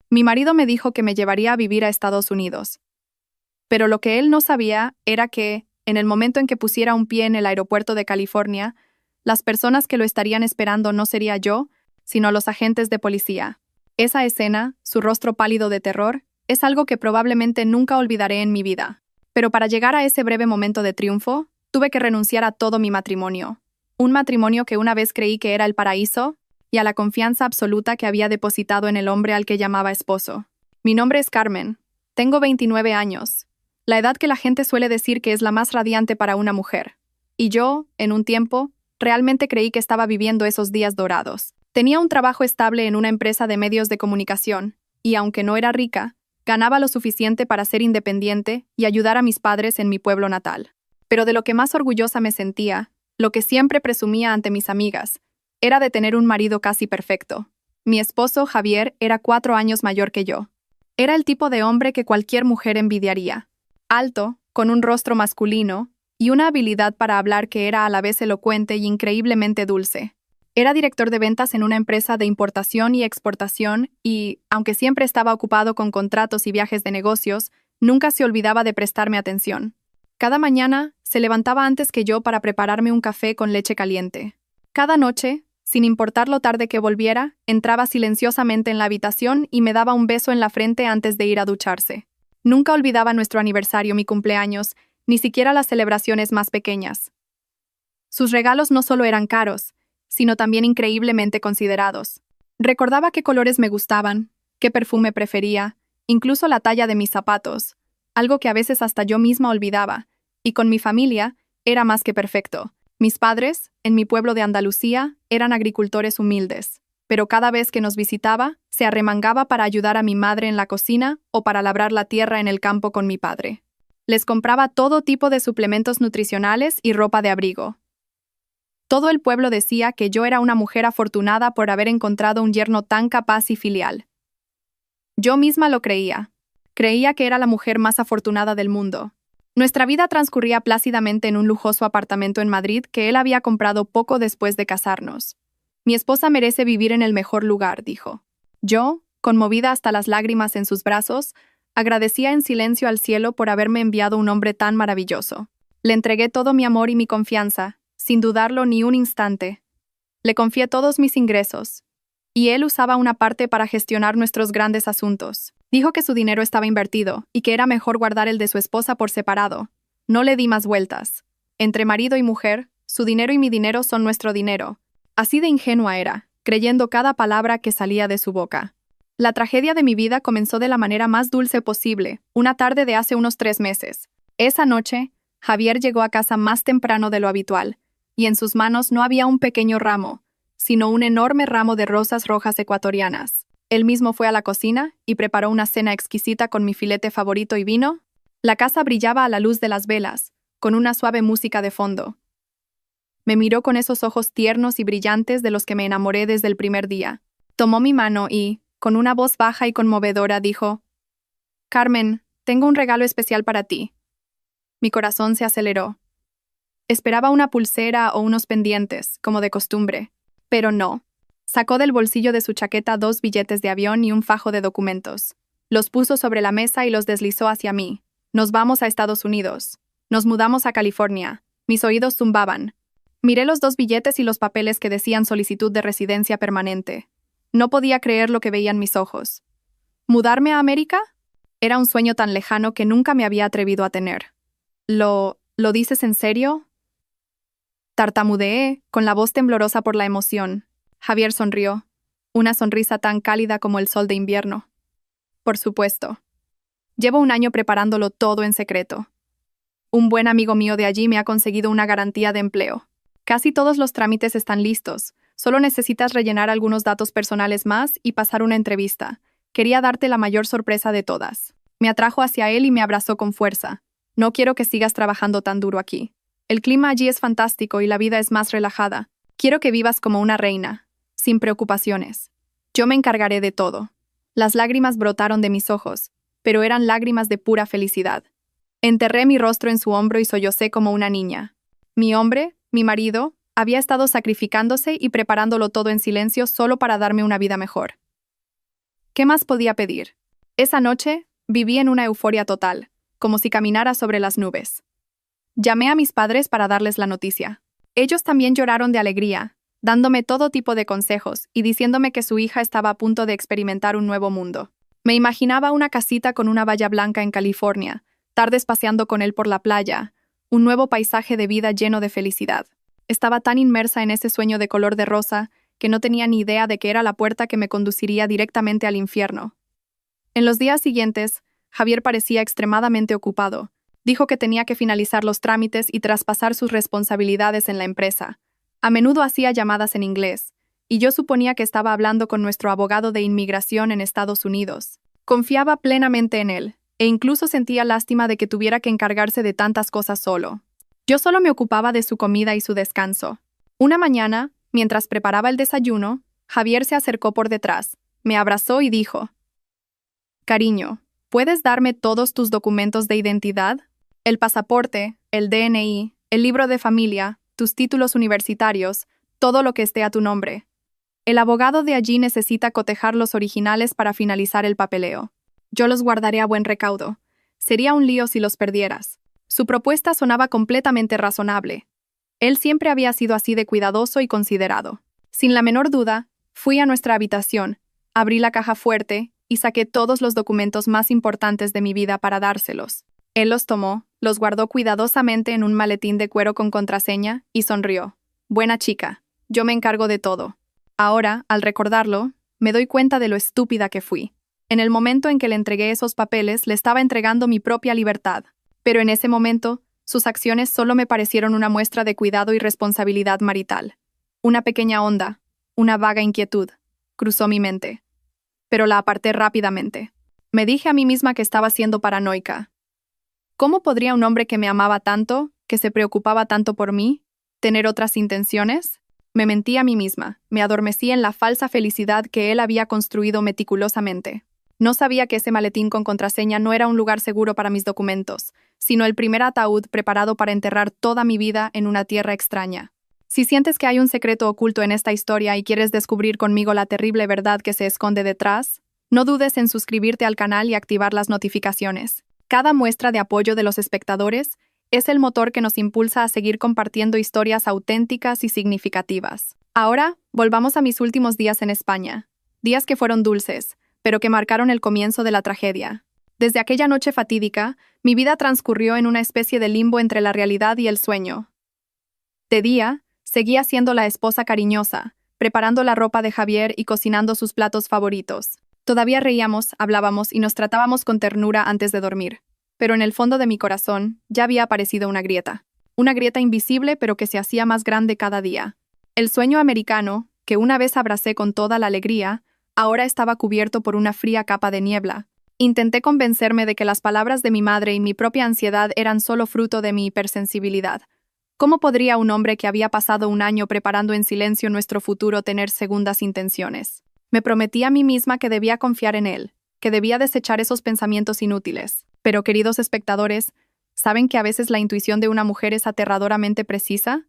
Mi marido me dijo que me llevaría a vivir a Estados Unidos. Pero lo que él no sabía era que, en el momento en que pusiera un pie en el aeropuerto de California, las personas que lo estarían esperando no sería yo, sino los agentes de policía. Esa escena, su rostro pálido de terror, es algo que probablemente nunca olvidaré en mi vida. Pero para llegar a ese breve momento de triunfo, tuve que renunciar a todo mi matrimonio. Un matrimonio que una vez creí que era el paraíso, y a la confianza absoluta que había depositado en el hombre al que llamaba esposo. Mi nombre es Carmen. Tengo 29 años. La edad que la gente suele decir que es la más radiante para una mujer. Y yo, en un tiempo, realmente creí que estaba viviendo esos días dorados. Tenía un trabajo estable en una empresa de medios de comunicación, y aunque no era rica, ganaba lo suficiente para ser independiente y ayudar a mis padres en mi pueblo natal. Pero de lo que más orgullosa me sentía, lo que siempre presumía ante mis amigas, era de tener un marido casi perfecto. Mi esposo, Javier, era 4 años mayor que yo. Era el tipo de hombre que cualquier mujer envidiaría. Alto, con un rostro masculino, y una habilidad para hablar que era a la vez elocuente y increíblemente dulce. Era director de ventas en una empresa de importación y exportación y, aunque siempre estaba ocupado con contratos y viajes de negocios, nunca se olvidaba de prestarme atención. Cada mañana, se levantaba antes que yo para prepararme un café con leche caliente. Cada noche, sin importar lo tarde que volviera, entraba silenciosamente en la habitación y me daba un beso en la frente antes de ir a ducharse. Nunca olvidaba nuestro aniversario, mi cumpleaños, ni siquiera las celebraciones más pequeñas. Sus regalos no solo eran caros, sino también increíblemente considerados. Recordaba qué colores me gustaban, qué perfume prefería, incluso la talla de mis zapatos, algo que a veces hasta yo misma olvidaba, y con mi familia era más que perfecto. Mis padres, en mi pueblo de Andalucía, eran agricultores humildes, pero cada vez que nos visitaba, se arremangaba para ayudar a mi madre en la cocina o para labrar la tierra en el campo con mi padre. Les compraba todo tipo de suplementos nutricionales y ropa de abrigo. Todo el pueblo decía que yo era una mujer afortunada por haber encontrado un yerno tan capaz y filial. Yo misma lo creía. Creía que era la mujer más afortunada del mundo. Nuestra vida transcurría plácidamente en un lujoso apartamento en Madrid que él había comprado poco después de casarnos. Mi esposa merece vivir en el mejor lugar, dijo. Yo, conmovida hasta las lágrimas en sus brazos, agradecía en silencio al cielo por haberme enviado un hombre tan maravilloso. Le entregué todo mi amor y mi confianza, sin dudarlo ni un instante. Le confié todos mis ingresos, y él usaba una parte para gestionar nuestros grandes asuntos. Dijo que su dinero estaba invertido y que era mejor guardar el de su esposa por separado. No le di más vueltas. Entre marido y mujer, su dinero y mi dinero son nuestro dinero. Así de ingenua era, creyendo cada palabra que salía de su boca. La tragedia de mi vida comenzó de la manera más dulce posible, una tarde de hace unos 3 meses. Esa noche, Javier llegó a casa más temprano de lo habitual, y en sus manos no había un pequeño ramo, sino un enorme ramo de rosas rojas ecuatorianas. Él mismo fue a la cocina y preparó una cena exquisita con mi filete favorito y vino. La casa brillaba a la luz de las velas, con una suave música de fondo. Me miró con esos ojos tiernos y brillantes de los que me enamoré desde el primer día. Tomó mi mano y, con una voz baja y conmovedora, dijo: «Carmen, tengo un regalo especial para ti». Mi corazón se aceleró. Esperaba una pulsera o unos pendientes, como de costumbre, pero no. Sacó del bolsillo de su chaqueta 2 billetes de avión y un fajo de documentos. Los puso sobre la mesa y los deslizó hacia mí. Nos vamos a Estados Unidos. Nos mudamos a California. Mis oídos zumbaban. Miré los 2 billetes y los papeles que decían solicitud de residencia permanente. No podía creer lo que veían mis ojos. ¿Mudarme a América? Era un sueño tan lejano que nunca me había atrevido a tener. ¿Lo dices en serio?», tartamudeé, con la voz temblorosa por la emoción. Javier sonrió, una sonrisa tan cálida como el sol de invierno. «Por supuesto. Llevo 1 año preparándolo todo en secreto. Un buen amigo mío de allí me ha conseguido una garantía de empleo. Casi todos los trámites están listos. Solo necesitas rellenar algunos datos personales más y pasar una entrevista. Quería darte la mayor sorpresa de todas». Me atrajo hacia él y me abrazó con fuerza. «No quiero que sigas trabajando tan duro aquí. El clima allí es fantástico y la vida es más relajada. Quiero que vivas como una reina, sin preocupaciones. Yo me encargaré de todo». Las lágrimas brotaron de mis ojos, pero eran lágrimas de pura felicidad. Enterré mi rostro en su hombro y sollocé como una niña. Mi hombre, mi marido, había estado sacrificándose y preparándolo todo en silencio solo para darme una vida mejor. ¿Qué más podía pedir? Esa noche, viví en una euforia total, como si caminara sobre las nubes. Llamé a mis padres para darles la noticia. Ellos también lloraron de alegría, dándome todo tipo de consejos y diciéndome que su hija estaba a punto de experimentar un nuevo mundo. Me imaginaba una casita con una valla blanca en California, tardes paseando con él por la playa, un nuevo paisaje de vida lleno de felicidad. Estaba tan inmersa en ese sueño de color de rosa que no tenía ni idea de que era la puerta que me conduciría directamente al infierno. En los días siguientes, Javier parecía extremadamente ocupado. Dijo que tenía que finalizar los trámites y traspasar sus responsabilidades en la empresa. A menudo hacía llamadas en inglés, y yo suponía que estaba hablando con nuestro abogado de inmigración en Estados Unidos. Confiaba plenamente en él, e incluso sentía lástima de que tuviera que encargarse de tantas cosas solo. Yo solo me ocupaba de su comida y su descanso. Una mañana, mientras preparaba el desayuno, Javier se acercó por detrás, me abrazó y dijo: «Cariño, ¿puedes darme todos tus documentos de identidad? El pasaporte, el DNI, el libro de familia, tus títulos universitarios, todo lo que esté a tu nombre. El abogado de allí necesita cotejar los originales para finalizar el papeleo. Yo los guardaré a buen recaudo. Sería un lío si los perdieras». Su propuesta sonaba completamente razonable. Él siempre había sido así de cuidadoso y considerado. Sin la menor duda, fui a nuestra habitación, abrí la caja fuerte y saqué todos los documentos más importantes de mi vida para dárselos. Él los tomó, los guardó cuidadosamente en un maletín de cuero con contraseña y sonrió. «Buena chica, yo me encargo de todo». Ahora, al recordarlo, me doy cuenta de lo estúpida que fui. En el momento en que le entregué esos papeles, le estaba entregando mi propia libertad. Pero en ese momento, sus acciones solo me parecieron una muestra de cuidado y responsabilidad marital. Una pequeña onda, una vaga inquietud, cruzó mi mente. Pero la aparté rápidamente. Me dije a mí misma que estaba siendo paranoica. ¿Cómo podría un hombre que me amaba tanto, que se preocupaba tanto por mí, tener otras intenciones? Me mentí a mí misma, me adormecí en la falsa felicidad que él había construido meticulosamente. No sabía que ese maletín con contraseña no era un lugar seguro para mis documentos, sino el primer ataúd preparado para enterrar toda mi vida en una tierra extraña. Si sientes que hay un secreto oculto en esta historia y quieres descubrir conmigo la terrible verdad que se esconde detrás, no dudes en suscribirte al canal y activar las notificaciones. Cada muestra de apoyo de los espectadores es el motor que nos impulsa a seguir compartiendo historias auténticas y significativas. Ahora, volvamos a mis últimos días en España. Días que fueron dulces, pero que marcaron el comienzo de la tragedia. Desde aquella noche fatídica, mi vida transcurrió en una especie de limbo entre la realidad y el sueño. De día, seguía siendo la esposa cariñosa, preparando la ropa de Javier y cocinando sus platos favoritos. Todavía reíamos, hablábamos y nos tratábamos con ternura antes de dormir. Pero en el fondo de mi corazón ya había aparecido una grieta. Una grieta invisible pero que se hacía más grande cada día. El sueño americano, que una vez abracé con toda la alegría, ahora estaba cubierto por una fría capa de niebla. Intenté convencerme de que las palabras de mi madre y mi propia ansiedad eran solo fruto de mi hipersensibilidad. ¿Cómo podría un hombre que había pasado un año preparando en silencio nuestro futuro tener segundas intenciones? Me prometí a mí misma que debía confiar en él, que debía desechar esos pensamientos inútiles. Pero, queridos espectadores, ¿saben que a veces la intuición de una mujer es aterradoramente precisa?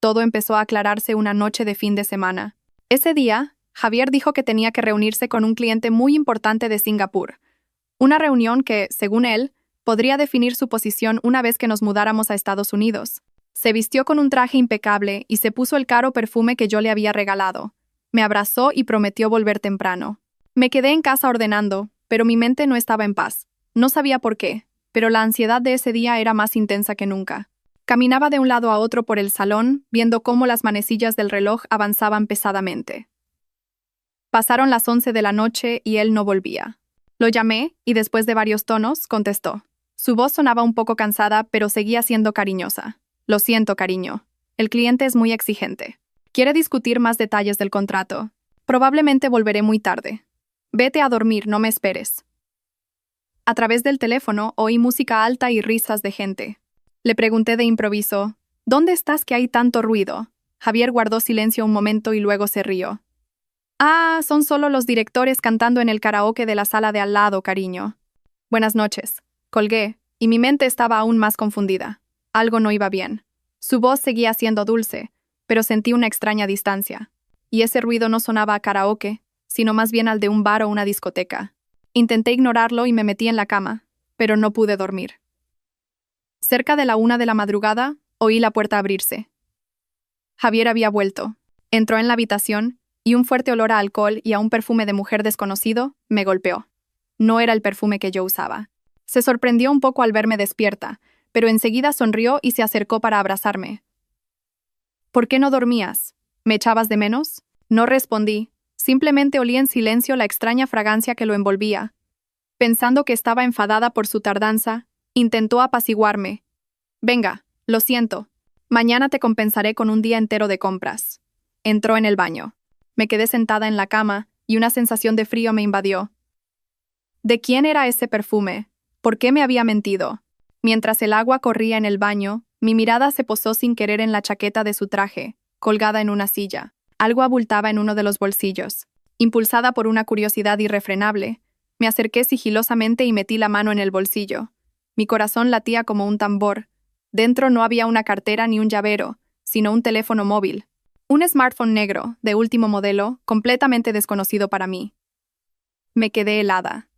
Todo empezó a aclararse una noche de fin de semana. Ese día, Javier dijo que tenía que reunirse con un cliente muy importante de Singapur. Una reunión que, según él, podría definir su posición una vez que nos mudáramos a Estados Unidos. Se vistió con un traje impecable y se puso el caro perfume que yo le había regalado. Me abrazó y prometió volver temprano. Me quedé en casa ordenando, pero mi mente no estaba en paz. No sabía por qué, pero la ansiedad de ese día era más intensa que nunca. Caminaba de un lado a otro por el salón, viendo cómo las manecillas del reloj avanzaban pesadamente. Pasaron las 11 de la noche y él no volvía. Lo llamé y después de varios tonos, contestó. Su voz sonaba un poco cansada, pero seguía siendo cariñosa. «Lo siento, cariño. El cliente es muy exigente. Quiere discutir más detalles del contrato. Probablemente volveré muy tarde. Vete a dormir, no me esperes». A través del teléfono oí música alta y risas de gente. Le pregunté de improviso, «¿Dónde estás que hay tanto ruido?» Javier guardó silencio un momento y luego se rió. «Ah, son solo los directores cantando en el karaoke de la sala de al lado, cariño». «Buenas noches». Colgué, y mi mente estaba aún más confundida. Algo no iba bien. Su voz seguía siendo dulce, pero sentí una extraña distancia. Y ese ruido no sonaba a karaoke, sino más bien al de un bar o una discoteca. Intenté ignorarlo y me metí en la cama, pero no pude dormir. Cerca de la 1 de la madrugada, oí la puerta abrirse. Javier había vuelto. Entró en la habitación y un fuerte olor a alcohol y a un perfume de mujer desconocido me golpeó. No era el perfume que yo usaba. Se sorprendió un poco al verme despierta, pero enseguida sonrió y se acercó para abrazarme. ¿Por qué no dormías? ¿Me echabas de menos? No respondí. Simplemente olí en silencio la extraña fragancia que lo envolvía. Pensando que estaba enfadada por su tardanza, intentó apaciguarme. Venga, lo siento. Mañana te compensaré con un día entero de compras. Entró en el baño. Me quedé sentada en la cama y una sensación de frío me invadió. ¿De quién era ese perfume? ¿Por qué me había mentido? Mientras el agua corría en el baño, mi mirada se posó sin querer en la chaqueta de su traje, colgada en una silla. Algo abultaba en uno de los bolsillos. Impulsada por una curiosidad irrefrenable, me acerqué sigilosamente y metí la mano en el bolsillo. Mi corazón latía como un tambor. Dentro no había una cartera ni un llavero, sino un teléfono móvil. Un smartphone negro, de último modelo, completamente desconocido para mí. Me quedé helada.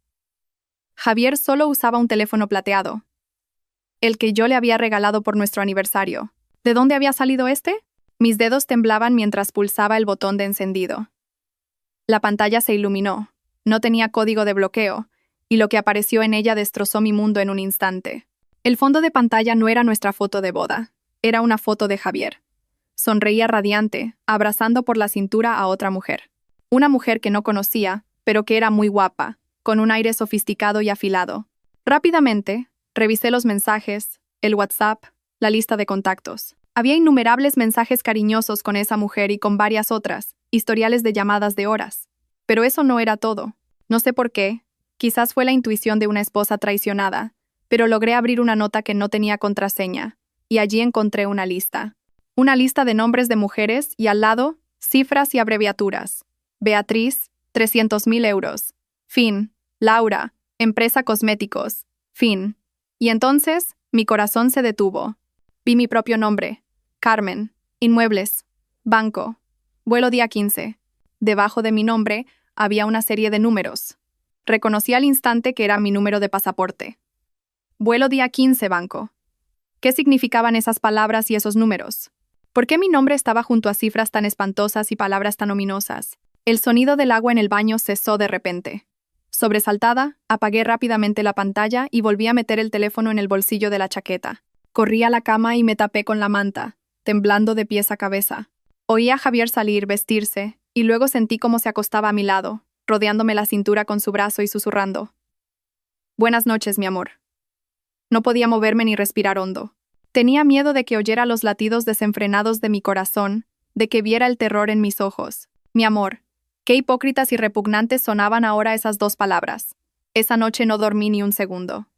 Javier solo usaba un teléfono plateado, el que yo le había regalado por nuestro aniversario. ¿De dónde había salido este? Mis dedos temblaban mientras pulsaba el botón de encendido. La pantalla se iluminó. No tenía código de bloqueo, y lo que apareció en ella destrozó mi mundo en un instante. El fondo de pantalla no era nuestra foto de boda, era una foto de Javier. Sonreía radiante, abrazando por la cintura a otra mujer. Una mujer que no conocía, pero que era muy guapa, con un aire sofisticado y afilado. Rápidamente, revisé los mensajes, el WhatsApp, la lista de contactos. Había innumerables mensajes cariñosos con esa mujer y con varias otras, historiales de llamadas de horas. Pero eso no era todo. No sé por qué, quizás fue la intuición de una esposa traicionada, pero logré abrir una nota que no tenía contraseña, y allí encontré una lista. Una lista de nombres de mujeres y al lado, cifras y abreviaturas. Beatriz, 300.000 euros. Fin. Laura, empresa cosméticos. Fin. Y entonces, mi corazón se detuvo. Vi mi propio nombre. Carmen. Inmuebles. Banco. Vuelo día 15. Debajo de mi nombre había una serie de números. Reconocí al instante que era mi número de pasaporte. Vuelo día 15, banco. ¿Qué significaban esas palabras y esos números? ¿Por qué mi nombre estaba junto a cifras tan espantosas y palabras tan ominosas? El sonido del agua en el baño cesó de repente. Sobresaltada, apagué rápidamente la pantalla y volví a meter el teléfono en el bolsillo de la chaqueta. Corrí a la cama y me tapé con la manta, temblando de pies a cabeza. Oí a Javier salir, vestirse, y luego sentí cómo se acostaba a mi lado, rodeándome la cintura con su brazo y susurrando. Buenas noches, mi amor. No podía moverme ni respirar hondo. Tenía miedo de que oyera los latidos desenfrenados de mi corazón, de que viera el terror en mis ojos. Mi amor. Qué hipócritas y repugnantes sonaban ahora esas dos palabras. Esa noche no dormí ni un segundo.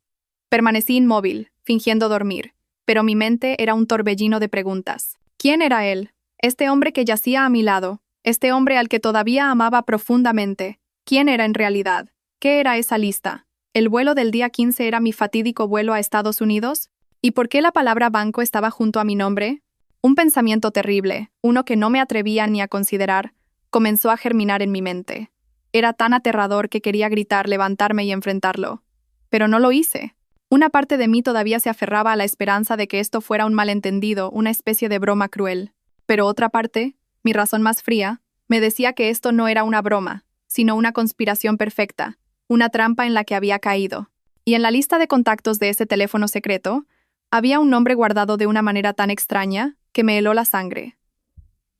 Permanecí inmóvil, fingiendo dormir, pero mi mente era un torbellino de preguntas. ¿Quién era él? Este hombre que yacía a mi lado, este hombre al que todavía amaba profundamente. ¿Quién era en realidad? ¿Qué era esa lista? ¿El vuelo del día 15 era mi fatídico vuelo a Estados Unidos? ¿Y por qué la palabra banco estaba junto a mi nombre? Un pensamiento terrible, uno que no me atrevía ni a considerar, comenzó a germinar en mi mente. Era tan aterrador que quería gritar, levantarme y enfrentarlo. Pero no lo hice. Una parte de mí todavía se aferraba a la esperanza de que esto fuera un malentendido, una especie de broma cruel. Pero otra parte, mi razón más fría, me decía que esto no era una broma, sino una conspiración perfecta, una trampa en la que había caído. Y en la lista de contactos de ese teléfono secreto, había un nombre guardado de una manera tan extraña que me heló la sangre.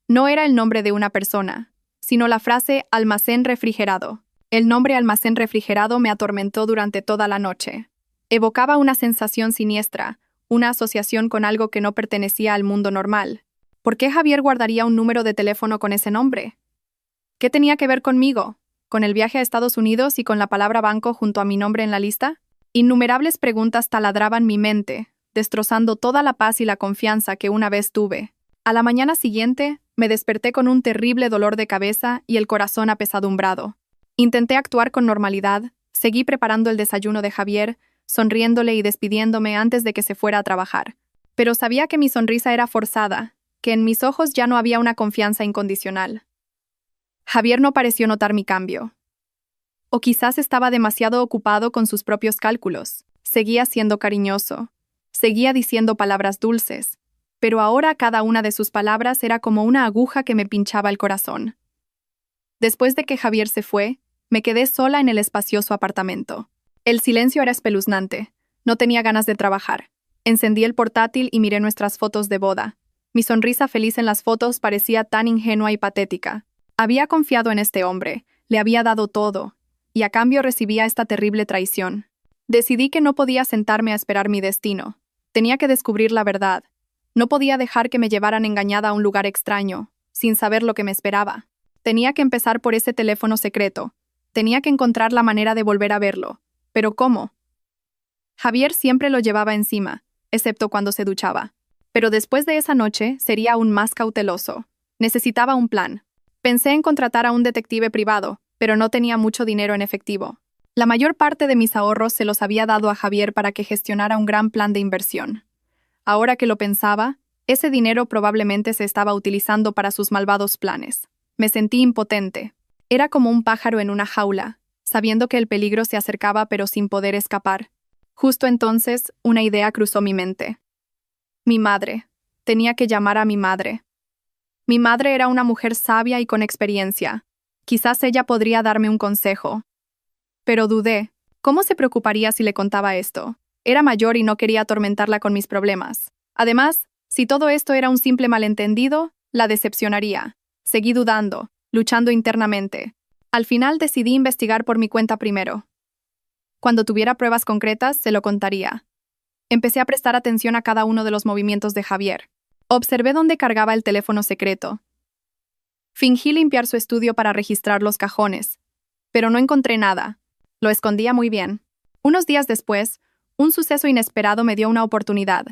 No era el nombre de una persona, sino la frase almacén refrigerado. El nombre almacén refrigerado me atormentó durante toda la noche. Evocaba una sensación siniestra, una asociación con algo que no pertenecía al mundo normal. ¿Por qué Javier guardaría un número de teléfono con ese nombre? ¿Qué tenía que ver conmigo? ¿Con el viaje a Estados Unidos y con la palabra banco junto a mi nombre en la lista? Innumerables preguntas taladraban mi mente, destrozando toda la paz y la confianza que una vez tuve. A la mañana siguiente, me desperté con un terrible dolor de cabeza y el corazón apesadumbrado. Intenté actuar con normalidad, seguí preparando el desayuno de Javier, sonriéndole y despidiéndome antes de que se fuera a trabajar. Pero sabía que mi sonrisa era forzada, que en mis ojos ya no había una confianza incondicional. Javier no pareció notar mi cambio. O quizás estaba demasiado ocupado con sus propios cálculos. Seguía siendo cariñoso. Seguía diciendo palabras dulces. Pero ahora cada una de sus palabras era como una aguja que me pinchaba el corazón. Después de que Javier se fue, me quedé sola en el espacioso apartamento. El silencio era espeluznante. No tenía ganas de trabajar. Encendí el portátil y miré nuestras fotos de boda. Mi sonrisa feliz en las fotos parecía tan ingenua y patética. Había confiado en este hombre, le había dado todo, y a cambio recibía esta terrible traición. Decidí que no podía sentarme a esperar mi destino. Tenía que descubrir la verdad. No podía dejar que me llevaran engañada a un lugar extraño, sin saber lo que me esperaba. Tenía que empezar por ese teléfono secreto. Tenía que encontrar la manera de volver a verlo. ¿Pero cómo? Javier siempre lo llevaba encima, excepto cuando se duchaba. Pero después de esa noche sería aún más cauteloso. Necesitaba un plan. Pensé en contratar a un detective privado, pero no tenía mucho dinero en efectivo. La mayor parte de mis ahorros se los había dado a Javier para que gestionara un gran plan de inversión. Ahora que lo pensaba, ese dinero probablemente se estaba utilizando para sus malvados planes. Me sentí impotente. Era como un pájaro en una jaula, sabiendo que el peligro se acercaba pero sin poder escapar. Justo entonces, una idea cruzó mi mente. Mi madre. Tenía que llamar a mi madre. Mi madre era una mujer sabia y con experiencia. Quizás ella podría darme un consejo. Pero dudé. ¿Cómo se preocuparía si le contaba esto? Era mayor y no quería atormentarla con mis problemas. Además, si todo esto era un simple malentendido, la decepcionaría. Seguí dudando, luchando internamente. Al final decidí investigar por mi cuenta primero. Cuando tuviera pruebas concretas, se lo contaría. Empecé a prestar atención a cada uno de los movimientos de Javier. Observé dónde cargaba el teléfono secreto. Fingí limpiar su estudio para registrar los cajones, pero no encontré nada. Lo escondía muy bien. Unos días después, un suceso inesperado me dio una oportunidad.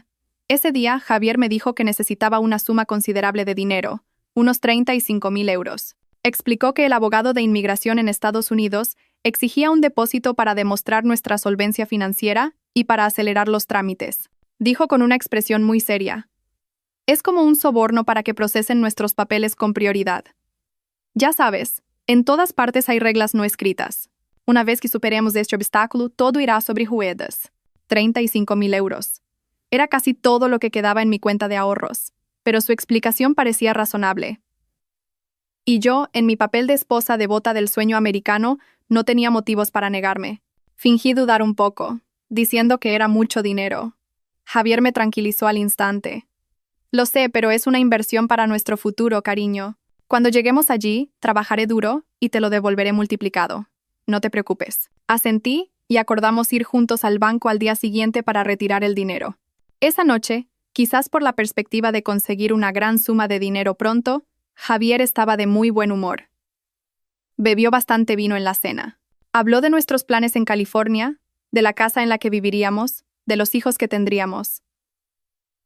Ese día, Javier me dijo que necesitaba una suma considerable de dinero, unos 35,000 euros. Explicó que el abogado de inmigración en Estados Unidos exigía un depósito para demostrar nuestra solvencia financiera y para acelerar los trámites. Dijo con una expresión muy seria: es como un soborno para que procesen nuestros papeles con prioridad. Ya sabes, en todas partes hay reglas no escritas. Una vez que superemos este obstáculo, todo irá sobre ruedas. 35,000 euros. Era casi todo lo que quedaba en mi cuenta de ahorros, pero su explicación parecía razonable. Y yo, en mi papel de esposa devota del sueño americano, no tenía motivos para negarme. Fingí dudar un poco, diciendo que era mucho dinero. Javier me tranquilizó al instante. Lo sé, pero es una inversión para nuestro futuro, cariño. Cuando lleguemos allí, trabajaré duro y te lo devolveré multiplicado. No te preocupes. Asentí y acordamos ir juntos al banco al día siguiente para retirar el dinero. Esa noche, quizás por la perspectiva de conseguir una gran suma de dinero pronto, Javier estaba de muy buen humor. Bebió bastante vino en la cena. Habló de nuestros planes en California, de la casa en la que viviríamos, de los hijos que tendríamos.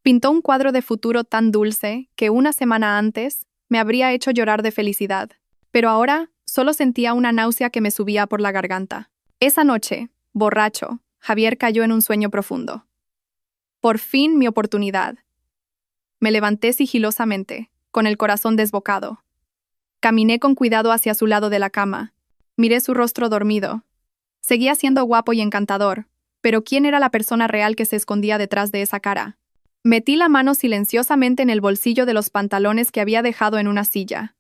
Pintó un cuadro de futuro tan dulce que una semana antes me habría hecho llorar de felicidad, pero ahora solo sentía una náusea que me subía por la garganta. Esa noche, borracho, Javier cayó en un sueño profundo. Por fin mi oportunidad. Me levanté sigilosamente, con el corazón desbocado. Caminé con cuidado hacia su lado de la cama. Miré su rostro dormido. Seguía siendo guapo y encantador, pero ¿quién era la persona real que se escondía detrás de esa cara? Metí la mano silenciosamente en el bolsillo de los pantalones que había dejado en una silla.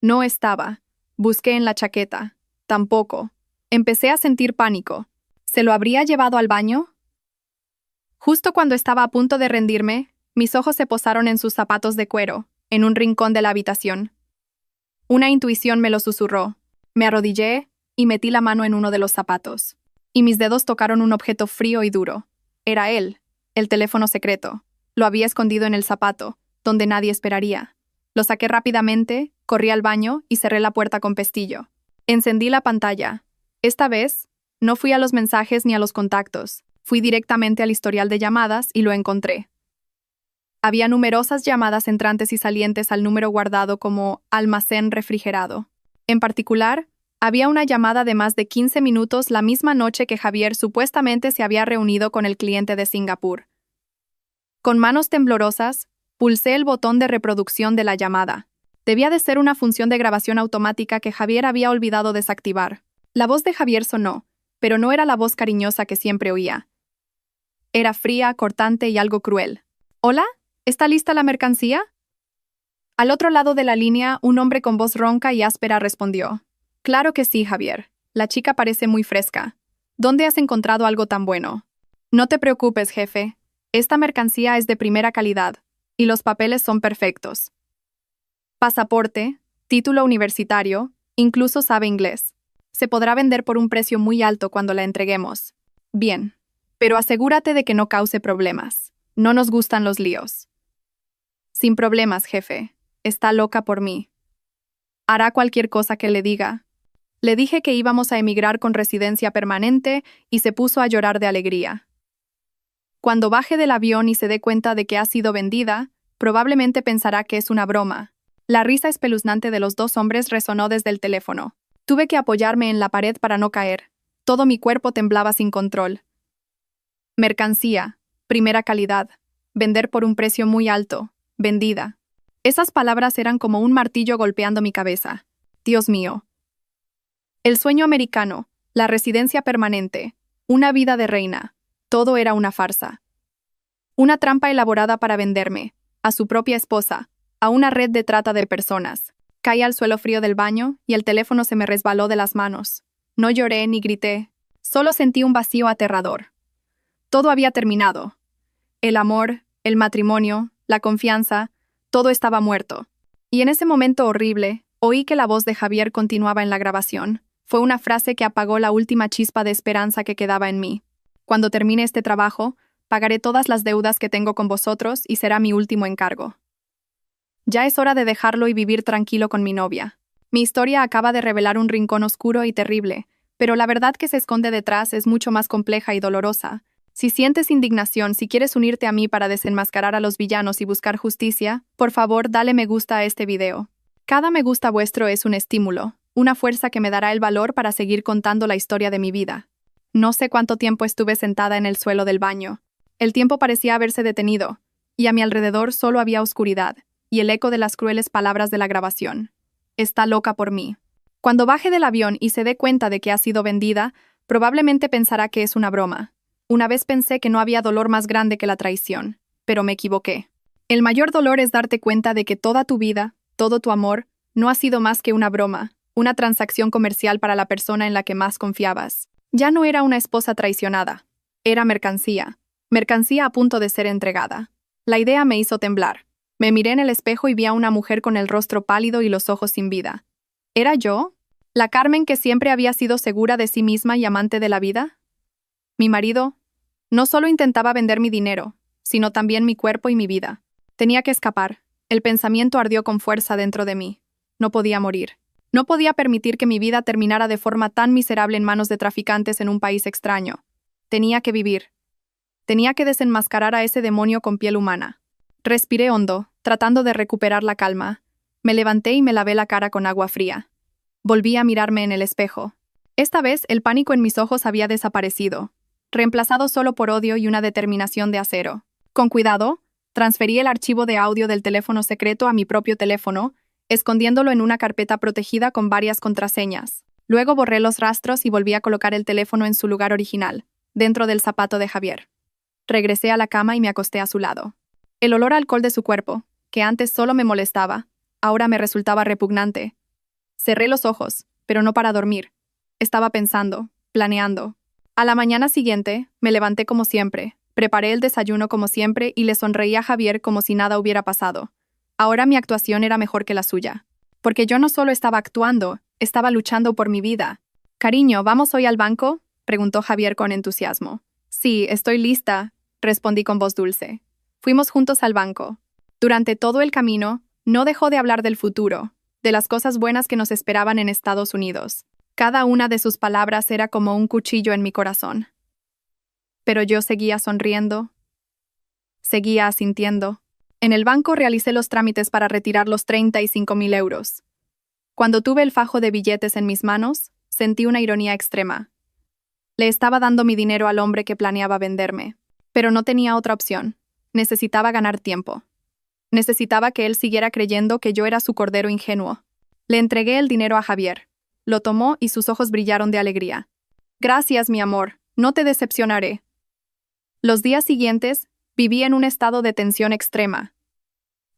No estaba. Busqué en la chaqueta. Tampoco. Empecé a sentir pánico. ¿Se lo habría llevado al baño? Justo cuando estaba a punto de rendirme, mis ojos se posaron en sus zapatos de cuero, en un rincón de la habitación. Una intuición me lo susurró. Me arrodillé y metí la mano en uno de los zapatos. Y mis dedos tocaron un objeto frío y duro. Era él, el teléfono secreto. Lo había escondido en el zapato, donde nadie esperaría. Lo saqué rápidamente, corrí al baño y cerré la puerta con pestillo. Encendí la pantalla. Esta vez, no fui a los mensajes ni a los contactos. Fui directamente al historial de llamadas y lo encontré. Había numerosas llamadas entrantes y salientes al número guardado como almacén refrigerado. En particular, había una llamada de más de 15 minutos la misma noche que Javier supuestamente se había reunido con el cliente de Singapur. Con manos temblorosas, pulsé el botón de reproducción de la llamada. Debía de ser una función de grabación automática que Javier había olvidado desactivar. La voz de Javier sonó, pero no era la voz cariñosa que siempre oía. Era fría, cortante y algo cruel. «¿Hola? ¿Está lista la mercancía?» Al otro lado de la línea, un hombre con voz ronca y áspera respondió. «Claro que sí, Javier. La chica parece muy fresca. ¿Dónde has encontrado algo tan bueno?» «No te preocupes, jefe. Esta mercancía es de primera calidad, y los papeles son perfectos. Pasaporte, título universitario, incluso sabe inglés. Se podrá vender por un precio muy alto cuando la entreguemos. Bien, pero asegúrate de que no cause problemas. No nos gustan los líos». «Sin problemas, jefe. Está loca por mí. Hará cualquier cosa que le diga». Le dije que íbamos a emigrar con residencia permanente y se puso a llorar de alegría. Cuando baje del avión y se dé cuenta de que ha sido vendida, probablemente pensará que es una broma. La risa espeluznante de los dos hombres resonó desde el teléfono. Tuve que apoyarme en la pared para no caer. Todo mi cuerpo temblaba sin control. Mercancía, primera calidad, vender por un precio muy alto, vendida. Esas palabras eran como un martillo golpeando mi cabeza. Dios mío. El sueño americano, la residencia permanente, una vida de reina, todo era una farsa. Una trampa elaborada para venderme, a su propia esposa, a una red de trata de personas. Caí al suelo frío del baño y el teléfono se me resbaló de las manos. No lloré ni grité, solo sentí un vacío aterrador. Todo había terminado. El amor, el matrimonio, la confianza, todo estaba muerto. Y en ese momento horrible, oí que la voz de Javier continuaba en la grabación. Fue una frase que apagó la última chispa de esperanza que quedaba en mí. «Cuando termine este trabajo, pagaré todas las deudas que tengo con vosotros y será mi último encargo. Ya es hora de dejarlo y vivir tranquilo con mi novia». Mi historia acaba de revelar un rincón oscuro y terrible, pero la verdad que se esconde detrás es mucho más compleja y dolorosa. Si sientes indignación, si quieres unirte a mí para desenmascarar a los villanos y buscar justicia, por favor, dale me gusta a este video. Cada me gusta vuestro es un estímulo, una fuerza que me dará el valor para seguir contando la historia de mi vida. No sé cuánto tiempo estuve sentada en el suelo del baño. El tiempo parecía haberse detenido, y a mi alrededor solo había oscuridad, y el eco de las crueles palabras de la grabación. «Está loca por mí». Cuando baje del avión y se dé cuenta de que ha sido vendida, probablemente pensará que es una broma. Una vez pensé que no había dolor más grande que la traición, pero me equivoqué. El mayor dolor es darte cuenta de que toda tu vida, todo tu amor, no ha sido más que una broma, una transacción comercial para la persona en la que más confiabas. Ya no era una esposa traicionada. Era mercancía. Mercancía a punto de ser entregada. La idea me hizo temblar. Me miré en el espejo y vi a una mujer con el rostro pálido y los ojos sin vida. ¿Era yo? ¿La Carmen que siempre había sido segura de sí misma y amante de la vida? Mi marido no solo intentaba vender mi dinero, sino también mi cuerpo y mi vida. Tenía que escapar. El pensamiento ardió con fuerza dentro de mí. No podía morir. No podía permitir que mi vida terminara de forma tan miserable en manos de traficantes en un país extraño. Tenía que vivir. Tenía que desenmascarar a ese demonio con piel humana. Respiré hondo, tratando de recuperar la calma. Me levanté y me lavé la cara con agua fría. Volví a mirarme en el espejo. Esta vez el pánico en mis ojos había desaparecido, reemplazado solo por odio y una determinación de acero. Con cuidado, transferí el archivo de audio del teléfono secreto a mi propio teléfono, escondiéndolo en una carpeta protegida con varias contraseñas. Luego borré los rastros y volví a colocar el teléfono en su lugar original, dentro del zapato de Javier. Regresé a la cama y me acosté a su lado. El olor a alcohol de su cuerpo, que antes solo me molestaba, ahora me resultaba repugnante. Cerré los ojos, pero no para dormir. Estaba pensando, planeando. A la mañana siguiente, me levanté como siempre, preparé el desayuno como siempre y le sonreí a Javier como si nada hubiera pasado. Ahora mi actuación era mejor que la suya. Porque yo no solo estaba actuando, estaba luchando por mi vida. «Cariño, ¿vamos hoy al banco?», preguntó Javier con entusiasmo. «Sí, estoy lista», respondí con voz dulce. Fuimos juntos al banco. Durante todo el camino, no dejó de hablar del futuro, de las cosas buenas que nos esperaban en Estados Unidos. Cada una de sus palabras era como un cuchillo en mi corazón. Pero yo seguía sonriendo, seguía asintiendo. En el banco realicé los trámites para retirar los 35.000 euros. Cuando tuve el fajo de billetes en mis manos, sentí una ironía extrema. Le estaba dando mi dinero al hombre que planeaba venderme, pero no tenía otra opción. Necesitaba ganar tiempo. Necesitaba que él siguiera creyendo que yo era su cordero ingenuo. Le entregué el dinero a Javier. Lo tomó y sus ojos brillaron de alegría. Gracias, mi amor, no te decepcionaré. Los días siguientes, viví en un estado de tensión extrema.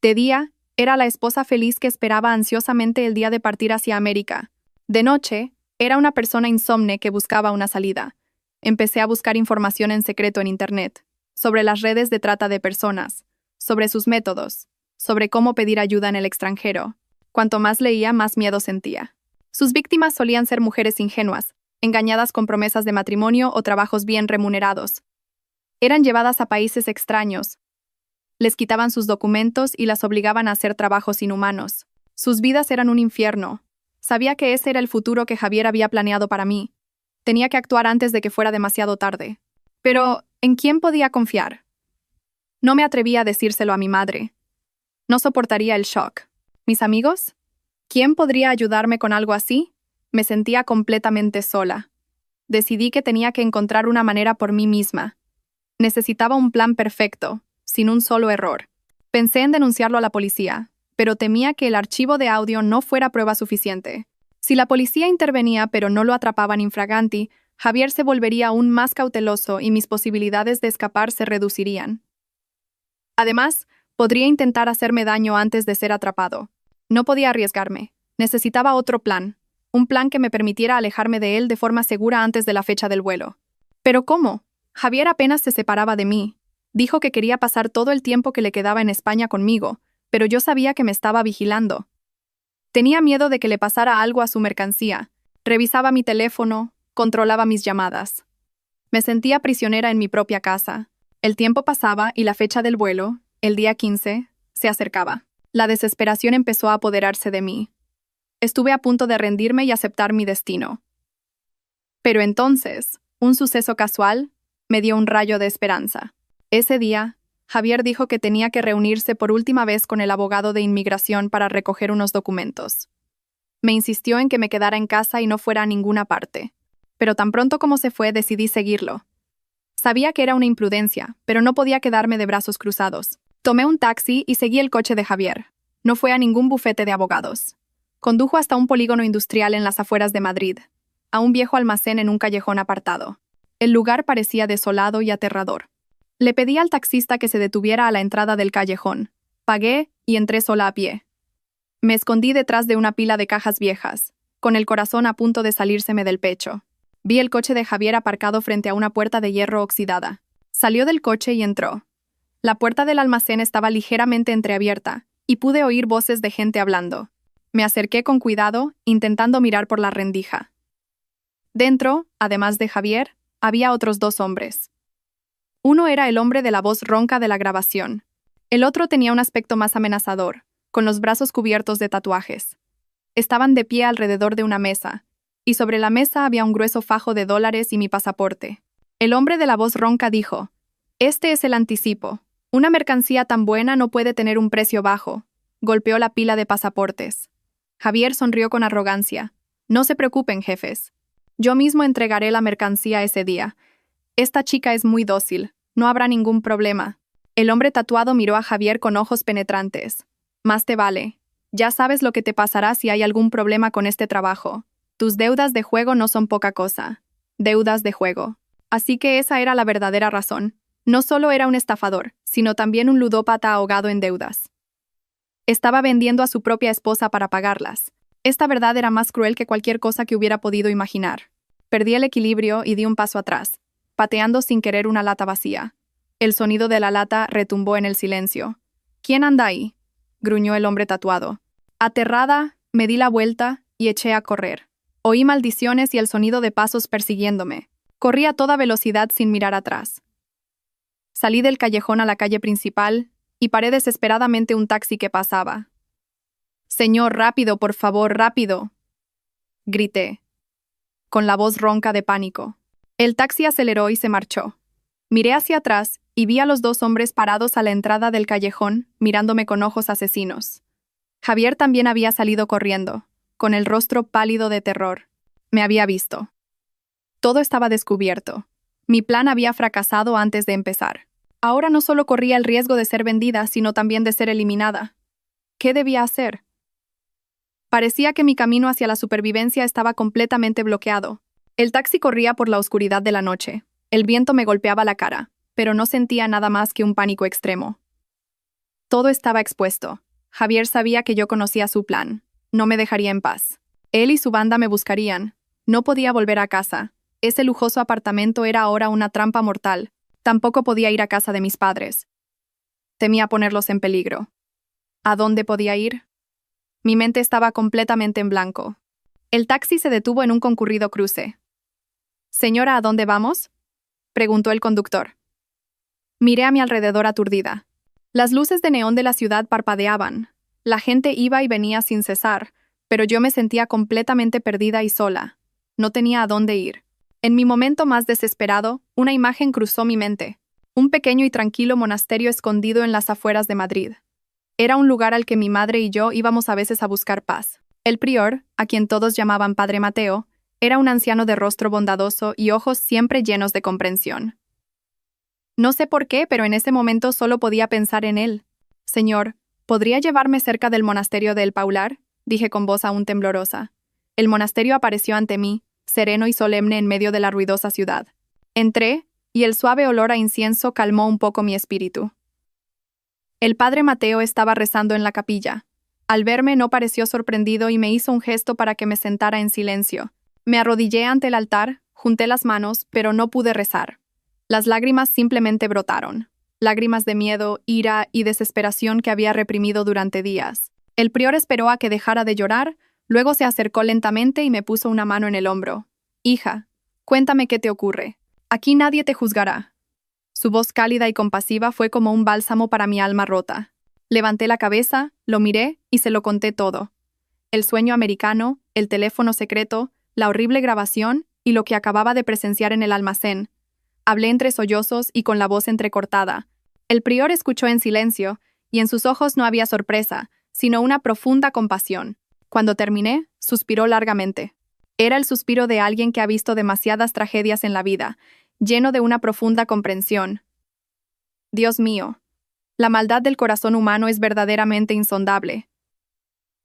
De día, era la esposa feliz que esperaba ansiosamente el día de partir hacia América. De noche, era una persona insomne que buscaba una salida. Empecé a buscar información en secreto en Internet, sobre las redes de trata de personas, sobre sus métodos, sobre cómo pedir ayuda en el extranjero. Cuanto más leía, más miedo sentía. Sus víctimas solían ser mujeres ingenuas, engañadas con promesas de matrimonio o trabajos bien remunerados. Eran llevadas a países extraños. Les quitaban sus documentos y las obligaban a hacer trabajos inhumanos. Sus vidas eran un infierno. Sabía que ese era el futuro que Javier había planeado para mí. Tenía que actuar antes de que fuera demasiado tarde. Pero, ¿en quién podía confiar? No me atrevía a decírselo a mi madre. No soportaría el shock. ¿Mis amigos? ¿Quién podría ayudarme con algo así? Me sentía completamente sola. Decidí que tenía que encontrar una manera por mí misma. Necesitaba un plan perfecto, sin un solo error. Pensé en denunciarlo a la policía, pero temía que el archivo de audio no fuera prueba suficiente. Si la policía intervenía pero no lo atrapaban infraganti, Javier se volvería aún más cauteloso y mis posibilidades de escapar se reducirían. Además, podría intentar hacerme daño antes de ser atrapado. No podía arriesgarme. Necesitaba otro plan. Un plan que me permitiera alejarme de él de forma segura antes de la fecha del vuelo. ¿Pero cómo? Javier apenas se separaba de mí. Dijo que quería pasar todo el tiempo que le quedaba en España conmigo, pero yo sabía que me estaba vigilando. Tenía miedo de que le pasara algo a su mercancía. Revisaba mi teléfono, controlaba mis llamadas. Me sentía prisionera en mi propia casa. El tiempo pasaba y la fecha del vuelo, el día 15, se acercaba. La desesperación empezó a apoderarse de mí. Estuve a punto de rendirme y aceptar mi destino. Pero entonces, un suceso casual me dio un rayo de esperanza. Ese día, Javier dijo que tenía que reunirse por última vez con el abogado de inmigración para recoger unos documentos. Me insistió en que me quedara en casa y no fuera a ninguna parte. Pero tan pronto como se fue, decidí seguirlo. Sabía que era una imprudencia, pero no podía quedarme de brazos cruzados. Tomé un taxi y seguí el coche de Javier. No fue a ningún bufete de abogados. Condujo hasta un polígono industrial en las afueras de Madrid, a un viejo almacén en un callejón apartado. El lugar parecía desolado y aterrador. Le pedí al taxista que se detuviera a la entrada del callejón. Pagué y entré sola a pie. Me escondí detrás de una pila de cajas viejas, con el corazón a punto de salírseme del pecho. Vi el coche de Javier aparcado frente a una puerta de hierro oxidada. Salió del coche y entró. La puerta del almacén estaba ligeramente entreabierta, y pude oír voces de gente hablando. Me acerqué con cuidado, intentando mirar por la rendija. Dentro, además de Javier, había otros 2 hombres. Uno era el hombre de la voz ronca de la grabación. El otro tenía un aspecto más amenazador, con los brazos cubiertos de tatuajes. Estaban de pie alrededor de una mesa, y sobre la mesa había un grueso fajo de dólares y mi pasaporte. El hombre de la voz ronca dijo: «Este es el anticipo. Una mercancía tan buena no puede tener un precio bajo». Golpeó la pila de pasaportes. Javier sonrió con arrogancia. «No se preocupen, jefes. Yo mismo entregaré la mercancía ese día. Esta chica es muy dócil. No habrá ningún problema». El hombre tatuado miró a Javier con ojos penetrantes. «Más te vale. Ya sabes lo que te pasará si hay algún problema con este trabajo. Tus deudas de juego no son poca cosa. Deudas de juego». Así que esa era la verdadera razón. No solo era un estafador, sino también un ludópata ahogado en deudas. Estaba vendiendo a su propia esposa para pagarlas. Esta verdad era más cruel que cualquier cosa que hubiera podido imaginar. Perdí el equilibrio y di un paso atrás, pateando sin querer una lata vacía. El sonido de la lata retumbó en el silencio. «¿Quién anda ahí?», gruñó el hombre tatuado. Aterrada, me di la vuelta y eché a correr. Oí maldiciones y el sonido de pasos persiguiéndome. Corrí a toda velocidad sin mirar atrás. Salí del callejón a la calle principal y paré desesperadamente un taxi que pasaba. «Señor, rápido, por favor, rápido», grité, con la voz ronca de pánico. El taxi aceleró y se marchó. Miré hacia atrás y vi a los 2 hombres parados a la entrada del callejón, mirándome con ojos asesinos. Javier también había salido corriendo, con el rostro pálido de terror. Me había visto. Todo estaba descubierto. Mi plan había fracasado antes de empezar. Ahora no solo corría el riesgo de ser vendida, sino también de ser eliminada. ¿Qué debía hacer? Parecía que mi camino hacia la supervivencia estaba completamente bloqueado. El taxi corría por la oscuridad de la noche. El viento me golpeaba la cara, pero no sentía nada más que un pánico extremo. Todo estaba expuesto. Javier sabía que yo conocía su plan. No me dejaría en paz. Él y su banda me buscarían. No podía volver a casa. Ese lujoso apartamento era ahora una trampa mortal. Tampoco podía ir a casa de mis padres. Temía ponerlos en peligro. ¿A dónde podía ir? Mi mente estaba completamente en blanco. El taxi se detuvo en un concurrido cruce. «Señora, ¿a dónde vamos?», preguntó el conductor. Miré a mi alrededor aturdida. Las luces de neón de la ciudad parpadeaban. La gente iba y venía sin cesar, pero yo me sentía completamente perdida y sola. No tenía a dónde ir. En mi momento más desesperado, una imagen cruzó mi mente. Un pequeño y tranquilo monasterio escondido en las afueras de Madrid. Era un lugar al que mi madre y yo íbamos a veces a buscar paz. El prior, a quien todos llamaban Padre Mateo, era un anciano de rostro bondadoso y ojos siempre llenos de comprensión. No sé por qué, pero en ese momento solo podía pensar en él. «Señor, ¿podría llevarme cerca del monasterio de El Paular?», dije con voz aún temblorosa. El monasterio apareció ante mí, sereno y solemne en medio de la ruidosa ciudad. Entré, y el suave olor a incienso calmó un poco mi espíritu. El padre Mateo estaba rezando en la capilla. Al verme no pareció sorprendido y me hizo un gesto para que me sentara en silencio. Me arrodillé ante el altar, junté las manos, pero no pude rezar. Las lágrimas simplemente brotaron. Lágrimas de miedo, ira y desesperación que había reprimido durante días. El prior esperó a que dejara de llorar, luego se acercó lentamente y me puso una mano en el hombro. «Hija, cuéntame qué te ocurre. Aquí nadie te juzgará». Su voz cálida y compasiva fue como un bálsamo para mi alma rota. Levanté la cabeza, lo miré y se lo conté todo. El sueño americano, el teléfono secreto, la horrible grabación y lo que acababa de presenciar en el almacén. Hablé entre sollozos y con la voz entrecortada. El prior escuchó en silencio, y en sus ojos no había sorpresa, sino una profunda compasión. Cuando terminé, suspiró largamente. Era el suspiro de alguien que ha visto demasiadas tragedias en la vida, lleno de una profunda comprensión. Dios mío, la maldad del corazón humano es verdaderamente insondable.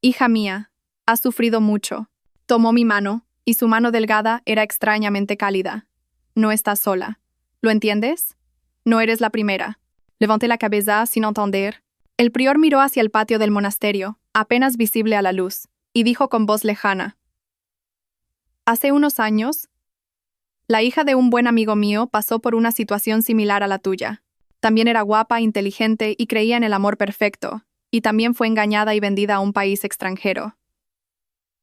Hija mía, has sufrido mucho. Tomó mi mano, y su mano delgada era extrañamente cálida. No estás sola. ¿Lo entiendes? No eres la primera. Levanté la cabeza sin entender. El prior miró hacia el patio del monasterio, apenas visible a la luz, y dijo con voz lejana: «Hace unos años, la hija de un buen amigo mío pasó por una situación similar a la tuya. También era guapa, inteligente y creía en el amor perfecto, y también fue engañada y vendida a un país extranjero.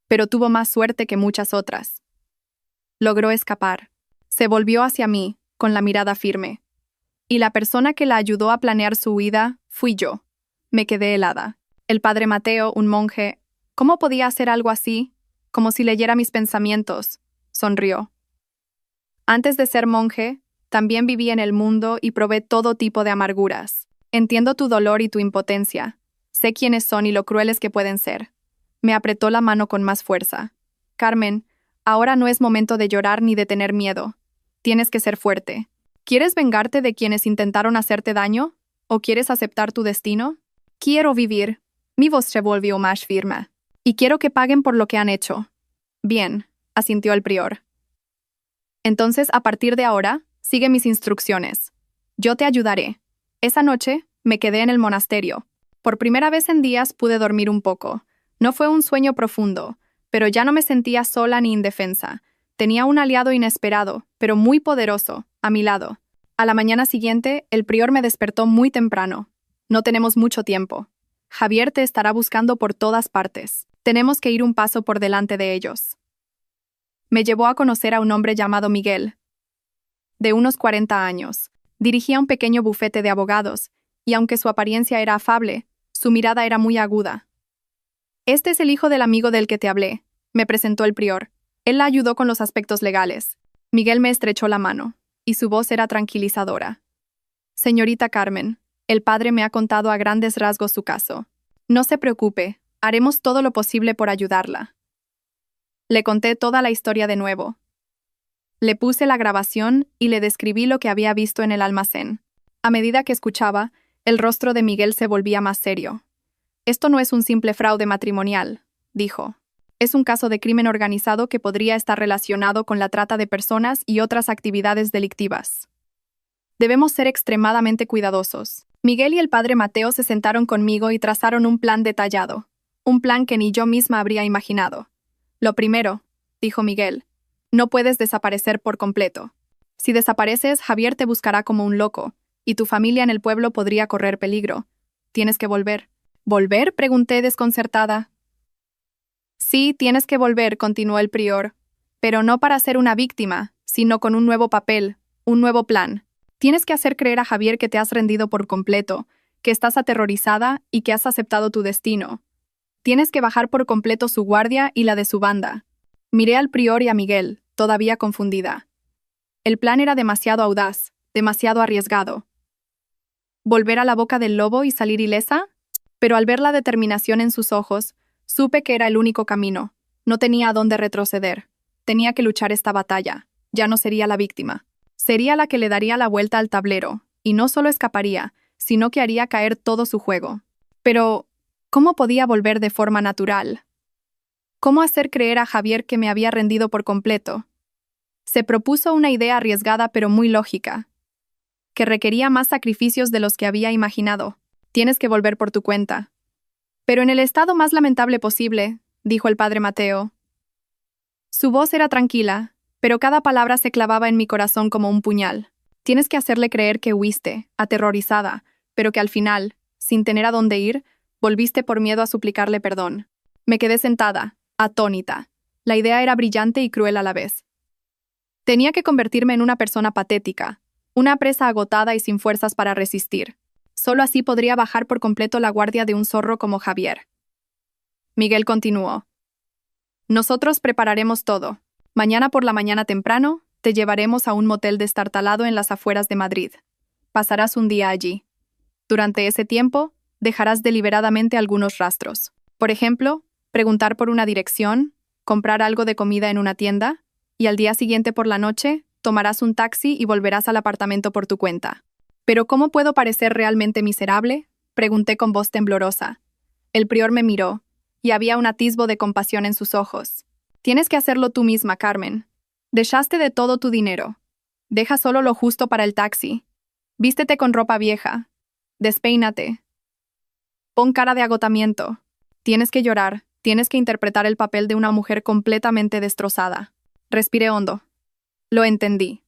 Pero tuvo más suerte que muchas otras. Logró escapar. Se volvió hacia mí, con la mirada firme. Y la persona que la ayudó a planear su huida fui yo». Me quedé helada. El padre Mateo, un monje, ¿cómo podía hacer algo así? Como si leyera mis pensamientos. Sonrió. «Antes de ser monje, también viví en el mundo y probé todo tipo de amarguras. Entiendo tu dolor y tu impotencia. Sé quiénes son y lo crueles que pueden ser». Me apretó la mano con más fuerza. «Carmen, ahora no es momento de llorar ni de tener miedo. Tienes que ser fuerte. ¿Quieres vengarte de quienes intentaron hacerte daño? ¿O quieres aceptar tu destino?» «Quiero vivir». Mi voz se volvió más firme. «Y quiero que paguen por lo que han hecho». «Bien», asintió el prior. «Entonces, a partir de ahora, sigue mis instrucciones. Yo te ayudaré». Esa noche, me quedé en el monasterio. Por primera vez en días pude dormir un poco. No fue un sueño profundo, pero ya no me sentía sola ni indefensa. Tenía un aliado inesperado, pero muy poderoso, a mi lado. A la mañana siguiente, el prior me despertó muy temprano. «No tenemos mucho tiempo. Javier te estará buscando por todas partes. Tenemos que ir un paso por delante de ellos». Me llevó a conocer a un hombre llamado Miguel, de unos 40 años. Dirigía un pequeño bufete de abogados, y aunque su apariencia era afable, su mirada era muy aguda. «Este es el hijo del amigo del que te hablé», me presentó el prior. Él la ayudó con los aspectos legales. Miguel me estrechó la mano, y su voz era tranquilizadora. «Señorita Carmen, el padre me ha contado a grandes rasgos su caso. No se preocupe, haremos todo lo posible por ayudarla». Le conté toda la historia de nuevo. Le puse la grabación y le describí lo que había visto en el almacén. A medida que escuchaba, el rostro de Miguel se volvía más serio. Esto no es un simple fraude matrimonial, dijo. Es un caso de crimen organizado que podría estar relacionado con la trata de personas y otras actividades delictivas. Debemos ser extremadamente cuidadosos. Miguel y el padre Mateo se sentaron conmigo y trazaron un plan detallado. Un plan que ni yo misma habría imaginado. Lo primero, dijo Miguel, no puedes desaparecer por completo. Si desapareces, Javier te buscará como un loco, y tu familia en el pueblo podría correr peligro. Tienes que volver. ¿Volver?, pregunté desconcertada. Sí, tienes que volver, continuó el prior, pero no para ser una víctima, sino con un nuevo papel, un nuevo plan. Tienes que hacer creer a Javier que te has rendido por completo, que estás aterrorizada y que has aceptado tu destino. Tienes que bajar por completo su guardia y la de su banda. Miré al prior y a Miguel, todavía confundida. El plan era demasiado audaz, demasiado arriesgado. ¿Volver a la boca del lobo y salir ilesa? Pero al ver la determinación en sus ojos, supe que era el único camino. No tenía a dónde retroceder. Tenía que luchar esta batalla. Ya no sería la víctima. Sería la que le daría la vuelta al tablero, y no solo escaparía, sino que haría caer todo su juego. Pero, ¿cómo podía volver de forma natural? ¿Cómo hacer creer a Javier que me había rendido por completo? Se propuso una idea arriesgada pero muy lógica, que requería más sacrificios de los que había imaginado. Tienes que volver por tu cuenta. Pero en el estado más lamentable posible, dijo el padre Mateo. Su voz era tranquila, pero cada palabra se clavaba en mi corazón como un puñal. Tienes que hacerle creer que huiste, aterrorizada, pero que al final, sin tener a dónde ir, volviste por miedo a suplicarle perdón. Me quedé sentada, atónita. La idea era brillante y cruel a la vez. Tenía que convertirme en una persona patética, una presa agotada y sin fuerzas para resistir. Solo así podría bajar por completo la guardia de un zorro como Javier. Miguel continuó. Nosotros prepararemos todo. Mañana por la mañana temprano, te llevaremos a un motel destartalado en las afueras de Madrid. Pasarás un día allí. Durante ese tiempo, dejarás deliberadamente algunos rastros. Por ejemplo, preguntar por una dirección, comprar algo de comida en una tienda, y al día siguiente por la noche, tomarás un taxi y volverás al apartamento por tu cuenta. ¿Pero cómo puedo parecer realmente miserable?, pregunté con voz temblorosa. El prior me miró, y había un atisbo de compasión en sus ojos. Tienes que hacerlo tú misma, Carmen. Dejaste de todo tu dinero. Deja solo lo justo para el taxi. Vístete con ropa vieja. Despeínate. Pon cara de agotamiento. Tienes que llorar, tienes que interpretar el papel de una mujer completamente destrozada. Respiré hondo. Lo entendí.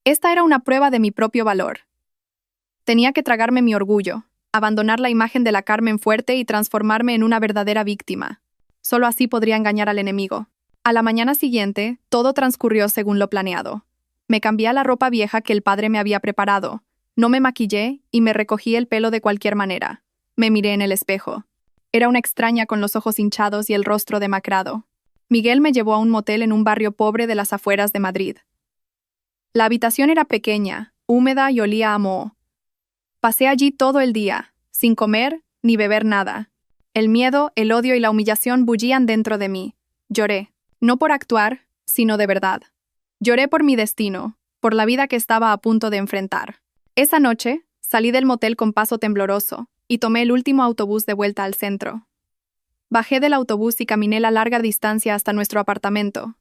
Esta era una prueba de mi propio valor. Tenía que tragarme mi orgullo, abandonar la imagen de la Carmen fuerte y transformarme en una verdadera víctima. Solo así podría engañar al enemigo. A la mañana siguiente, todo transcurrió según lo planeado. Me cambié a la ropa vieja que el padre me había preparado. No me maquillé y me recogí el pelo de cualquier manera. Me miré en el espejo. Era una extraña con los ojos hinchados y el rostro demacrado. Miguel me llevó a un motel en un barrio pobre de las afueras de Madrid. La habitación era pequeña, húmeda y olía a moho. Pasé allí todo el día, sin comer ni beber nada. El miedo, el odio y la humillación bullían dentro de mí. Lloré, no por actuar, sino de verdad. Lloré por mi destino, por la vida que estaba a punto de enfrentar. Esa noche, salí del motel con paso tembloroso y tomé el último autobús de vuelta al centro. Bajé del autobús y caminé la larga distancia hasta nuestro apartamento.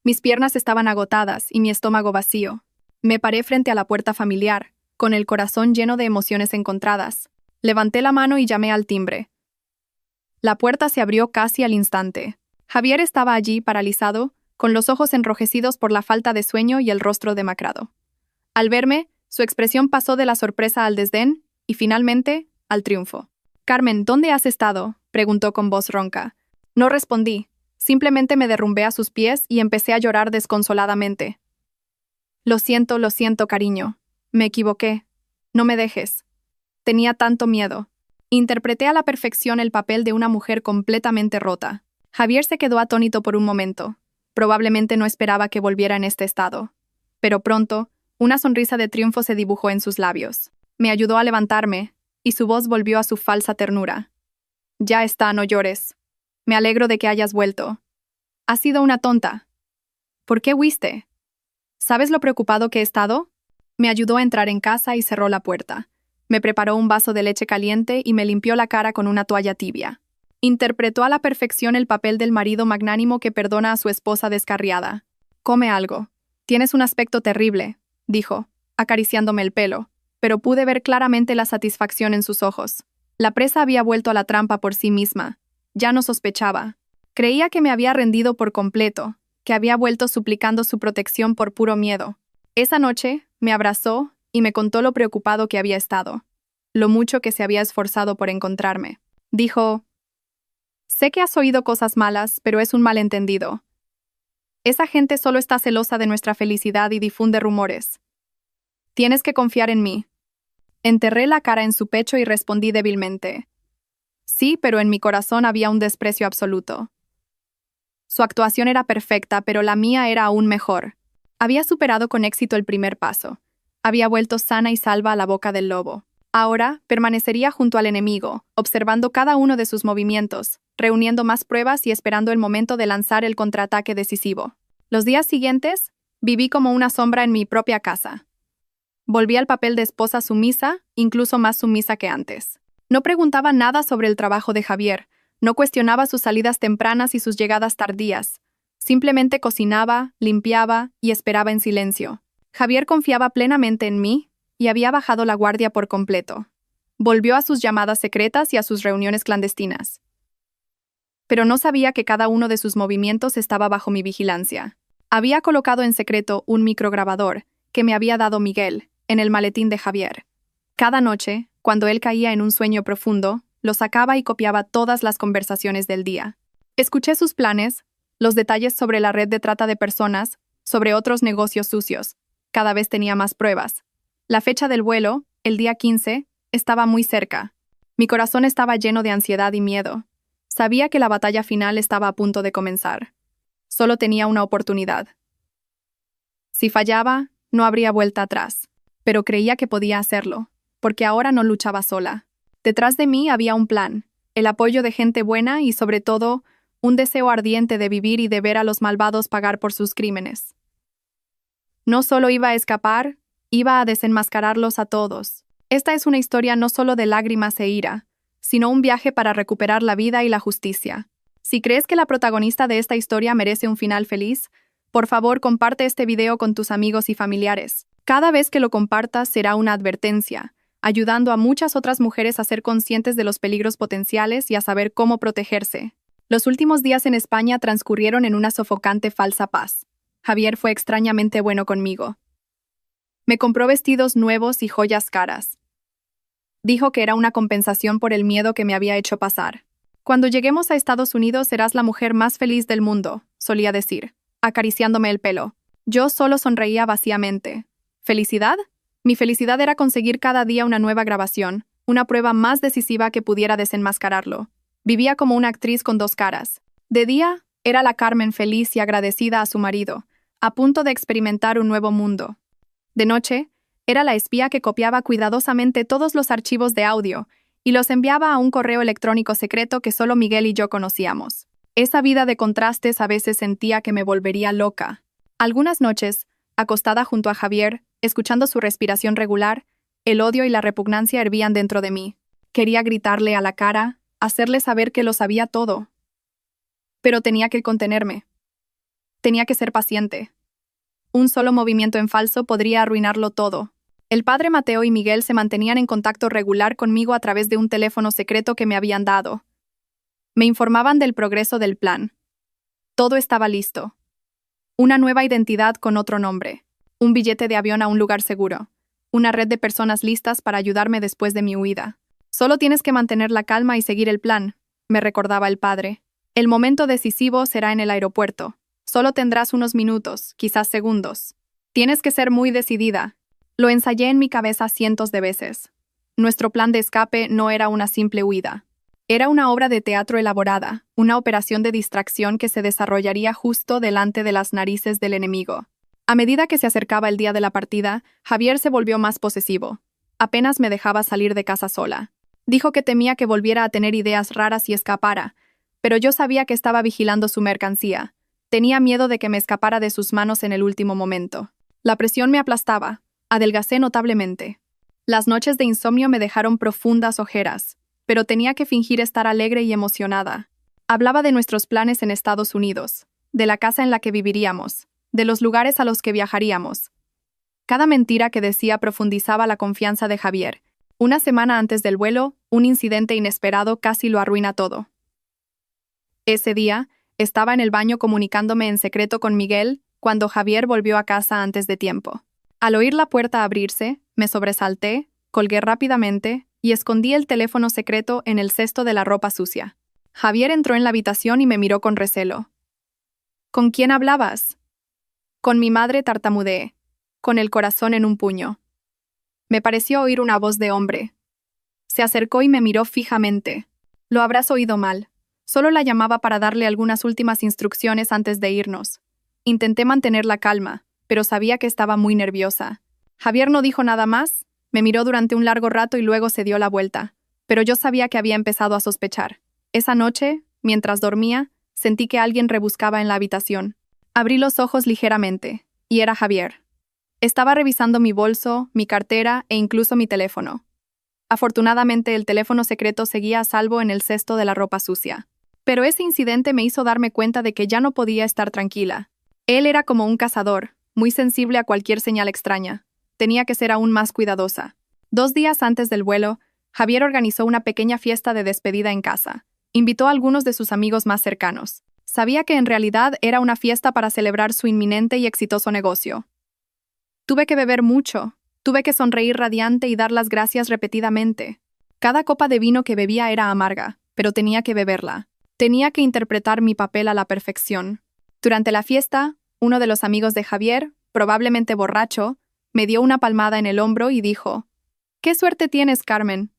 Mis piernas estaban agotadas y mi estómago vacío. Me paré frente a la puerta familiar, con el corazón lleno de emociones encontradas. Levanté la mano y llamé al timbre. La puerta se abrió casi al instante. Javier estaba allí, paralizado, con los ojos enrojecidos por la falta de sueño y el rostro demacrado. Al verme, su expresión pasó de la sorpresa al desdén y, finalmente, al triunfo. «Carmen, ¿dónde has estado?», preguntó con voz ronca. No respondí. Simplemente me derrumbé a sus pies y empecé a llorar desconsoladamente. Lo siento, cariño. Me equivoqué. No me dejes. Tenía tanto miedo. Interpreté a la perfección el papel de una mujer completamente rota. Javier se quedó atónito por un momento. Probablemente no esperaba que volviera en este estado. Pero pronto, una sonrisa de triunfo se dibujó en sus labios. Me ayudó a levantarme, y su voz volvió a su falsa ternura. «Ya está, no llores. Me alegro de que hayas vuelto. Has sido una tonta. ¿Por qué huiste? ¿Sabes lo preocupado que he estado? Me ayudó a entrar en casa y cerró la puerta. Me preparó un vaso de leche caliente y me limpió la cara con una toalla tibia. Interpretó a la perfección el papel del marido magnánimo que perdona a su esposa descarriada. «Come algo. Tienes un aspecto terrible», dijo, acariciándome el pelo, pero pude ver claramente la satisfacción en sus ojos. La presa había vuelto a la trampa por sí misma. Ya no sospechaba. Creía que me había rendido por completo, que había vuelto suplicando su protección por puro miedo. Esa noche, me abrazó y me contó lo preocupado que había estado, lo mucho que se había esforzado por encontrarme. Dijo: «Sé que has oído cosas malas, pero es un malentendido. Esa gente solo está celosa de nuestra felicidad y difunde rumores. Tienes que confiar en mí». Enterré la cara en su pecho y respondí débilmente: «Sí, pero en mi corazón había un desprecio absoluto». Su actuación era perfecta, pero la mía era aún mejor. Había superado con éxito el primer paso. Había vuelto sana y salva a la boca del lobo. Ahora, permanecería junto al enemigo, observando cada uno de sus movimientos, reuniendo más pruebas y esperando el momento de lanzar el contraataque decisivo. Los días siguientes, viví como una sombra en mi propia casa. Volví al papel de esposa sumisa, incluso más sumisa que antes. No preguntaba nada sobre el trabajo de Javier, no cuestionaba sus salidas tempranas y sus llegadas tardías. Simplemente cocinaba, limpiaba y esperaba en silencio. Javier confiaba plenamente en mí y había bajado la guardia por completo. Volvió a sus llamadas secretas y a sus reuniones clandestinas. Pero no sabía que cada uno de sus movimientos estaba bajo mi vigilancia. Había colocado en secreto un micrograbador que me había dado Miguel en el maletín de Javier. Cada noche, cuando él caía en un sueño profundo, lo sacaba y copiaba todas las conversaciones del día. Escuché sus planes, los detalles sobre la red de trata de personas, sobre otros negocios sucios. Cada vez tenía más pruebas. La fecha del vuelo, el día 15, estaba muy cerca. Mi corazón estaba lleno de ansiedad y miedo. Sabía que la batalla final estaba a punto de comenzar. Solo tenía una oportunidad. Si fallaba, no habría vuelta atrás. Pero creía que podía hacerlo, porque ahora no luchaba sola. Detrás de mí había un plan, el apoyo de gente buena y, sobre todo, un deseo ardiente de vivir y de ver a los malvados pagar por sus crímenes. No solo iba a escapar, iba a desenmascararlos a todos. Esta es una historia no solo de lágrimas e ira, sino un viaje para recuperar la vida y la justicia. Si crees que la protagonista de esta historia merece un final feliz, por favor comparte este video con tus amigos y familiares. Cada vez que lo compartas será una advertencia, ayudando a muchas otras mujeres a ser conscientes de los peligros potenciales y a saber cómo protegerse. Los últimos días en España transcurrieron en una sofocante falsa paz. Javier fue extrañamente bueno conmigo. Me compró vestidos nuevos y joyas caras. Dijo que era una compensación por el miedo que me había hecho pasar. «Cuando lleguemos a Estados Unidos serás la mujer más feliz del mundo», solía decir, acariciándome el pelo. Yo solo sonreía vacíamente. ¿Felicidad? Mi felicidad era conseguir cada día una nueva grabación, una prueba más decisiva que pudiera desenmascararlo. Vivía como una actriz con dos caras. De día, era la Carmen feliz y agradecida a su marido, a punto de experimentar un nuevo mundo. De noche, era la espía que copiaba cuidadosamente todos los archivos de audio y los enviaba a un correo electrónico secreto que solo Miguel y yo conocíamos. Esa vida de contrastes a veces sentía que me volvería loca. Algunas noches, acostada junto a Javier, escuchando su respiración regular, el odio y la repugnancia hervían dentro de mí. Quería gritarle a la cara, hacerle saber que lo sabía todo. Pero tenía que contenerme. Tenía que ser paciente. Un solo movimiento en falso podría arruinarlo todo. El padre Mateo y Miguel se mantenían en contacto regular conmigo a través de un teléfono secreto que me habían dado. Me informaban del progreso del plan. Todo estaba listo. Una nueva identidad con otro nombre. Un billete de avión a un lugar seguro. Una red de personas listas para ayudarme después de mi huida. Solo tienes que mantener la calma y seguir el plan, me recordaba el padre. El momento decisivo será en el aeropuerto. Solo tendrás unos minutos, quizás segundos. Tienes que ser muy decidida. Lo ensayé en mi cabeza cientos de veces. Nuestro plan de escape no era una simple huida. Era una obra de teatro elaborada, una operación de distracción que se desarrollaría justo delante de las narices del enemigo. A medida que se acercaba el día de la partida, Javier se volvió más posesivo. Apenas me dejaba salir de casa sola. Dijo que temía que volviera a tener ideas raras y escapara, pero yo sabía que estaba vigilando su mercancía. Tenía miedo de que me escapara de sus manos en el último momento. La presión me aplastaba. Adelgacé notablemente. Las noches de insomnio me dejaron profundas ojeras, pero tenía que fingir estar alegre y emocionada. Hablaba de nuestros planes en Estados Unidos, de la casa en la que viviríamos, de los lugares a los que viajaríamos. Cada mentira que decía profundizaba la confianza de Javier. Una semana antes del vuelo, un incidente inesperado casi lo arruina todo. Ese día, estaba en el baño comunicándome en secreto con Miguel cuando Javier volvió a casa antes de tiempo. Al oír la puerta abrirse, me sobresalté, colgué rápidamente y escondí el teléfono secreto en el cesto de la ropa sucia. Javier entró en la habitación y me miró con recelo. ¿Con quién hablabas? Con mi madre, tartamudeé, con el corazón en un puño. Me pareció oír una voz de hombre. Se acercó y me miró fijamente. Lo habrás oído mal. Solo la llamaba para darle algunas últimas instrucciones antes de irnos. Intenté mantener la calma, pero sabía que estaba muy nerviosa. Javier no dijo nada más, me miró durante un largo rato y luego se dio la vuelta, pero yo sabía que había empezado a sospechar. Esa noche, mientras dormía, sentí que alguien rebuscaba en la habitación. Abrí los ojos ligeramente, y era Javier. Estaba revisando mi bolso, mi cartera e incluso mi teléfono. Afortunadamente, el teléfono secreto seguía a salvo en el cesto de la ropa sucia. Pero ese incidente me hizo darme cuenta de que ya no podía estar tranquila. Él era como un cazador, muy sensible a cualquier señal extraña. Tenía que ser aún más cuidadosa. 2 días antes del vuelo, Javier organizó una pequeña fiesta de despedida en casa. Invitó a algunos de sus amigos más cercanos. Sabía que en realidad era una fiesta para celebrar su inminente y exitoso negocio. Tuve que beber mucho, tuve que sonreír radiante y dar las gracias repetidamente. Cada copa de vino que bebía era amarga, pero tenía que beberla. Tenía que interpretar mi papel a la perfección. Durante la fiesta, uno de los amigos de Javier, probablemente borracho, me dio una palmada en el hombro y dijo: «¡Qué suerte tienes, Carmen!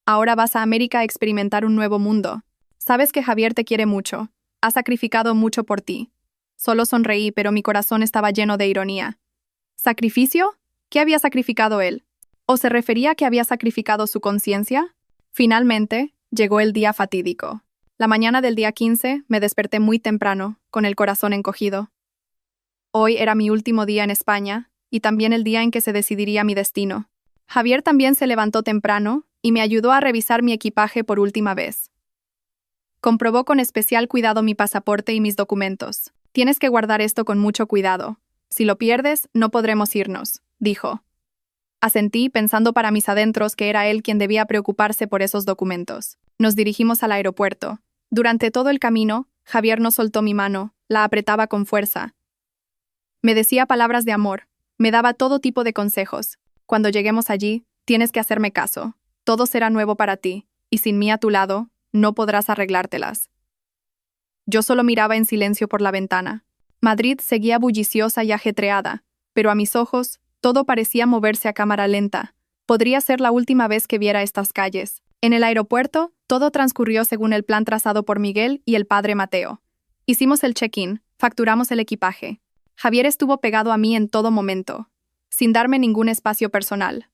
Ahora vas a América a experimentar un nuevo mundo. Sabes que Javier te quiere mucho. Ha sacrificado mucho por ti». Solo sonreí, pero mi corazón estaba lleno de ironía. ¿Sacrificio? ¿Qué había sacrificado él? ¿O se refería a que había sacrificado su conciencia? Finalmente, llegó el día fatídico. La mañana del día 15 me desperté muy temprano, con el corazón encogido. Hoy era mi último día en España, y también el día en que se decidiría mi destino. Javier también se levantó temprano y me ayudó a revisar mi equipaje por última vez. Comprobó con especial cuidado mi pasaporte y mis documentos. «Tienes que guardar esto con mucho cuidado. Si lo pierdes, no podremos irnos», dijo. Asentí, pensando para mis adentros que era él quien debía preocuparse por esos documentos. Nos dirigimos al aeropuerto. Durante todo el camino, Javier no soltó mi mano, la apretaba con fuerza. Me decía palabras de amor, me daba todo tipo de consejos. «Cuando lleguemos allí, tienes que hacerme caso. Todo será nuevo para ti, y sin mí a tu lado, no podrás arreglártelas». Yo solo miraba en silencio por la ventana. Madrid seguía bulliciosa y ajetreada, pero a mis ojos, todo parecía moverse a cámara lenta. Podría ser la última vez que viera estas calles. En el aeropuerto, todo transcurrió según el plan trazado por Miguel y el padre Mateo. Hicimos el check-in, facturamos el equipaje. Javier estuvo pegado a mí en todo momento, sin darme ningún espacio personal.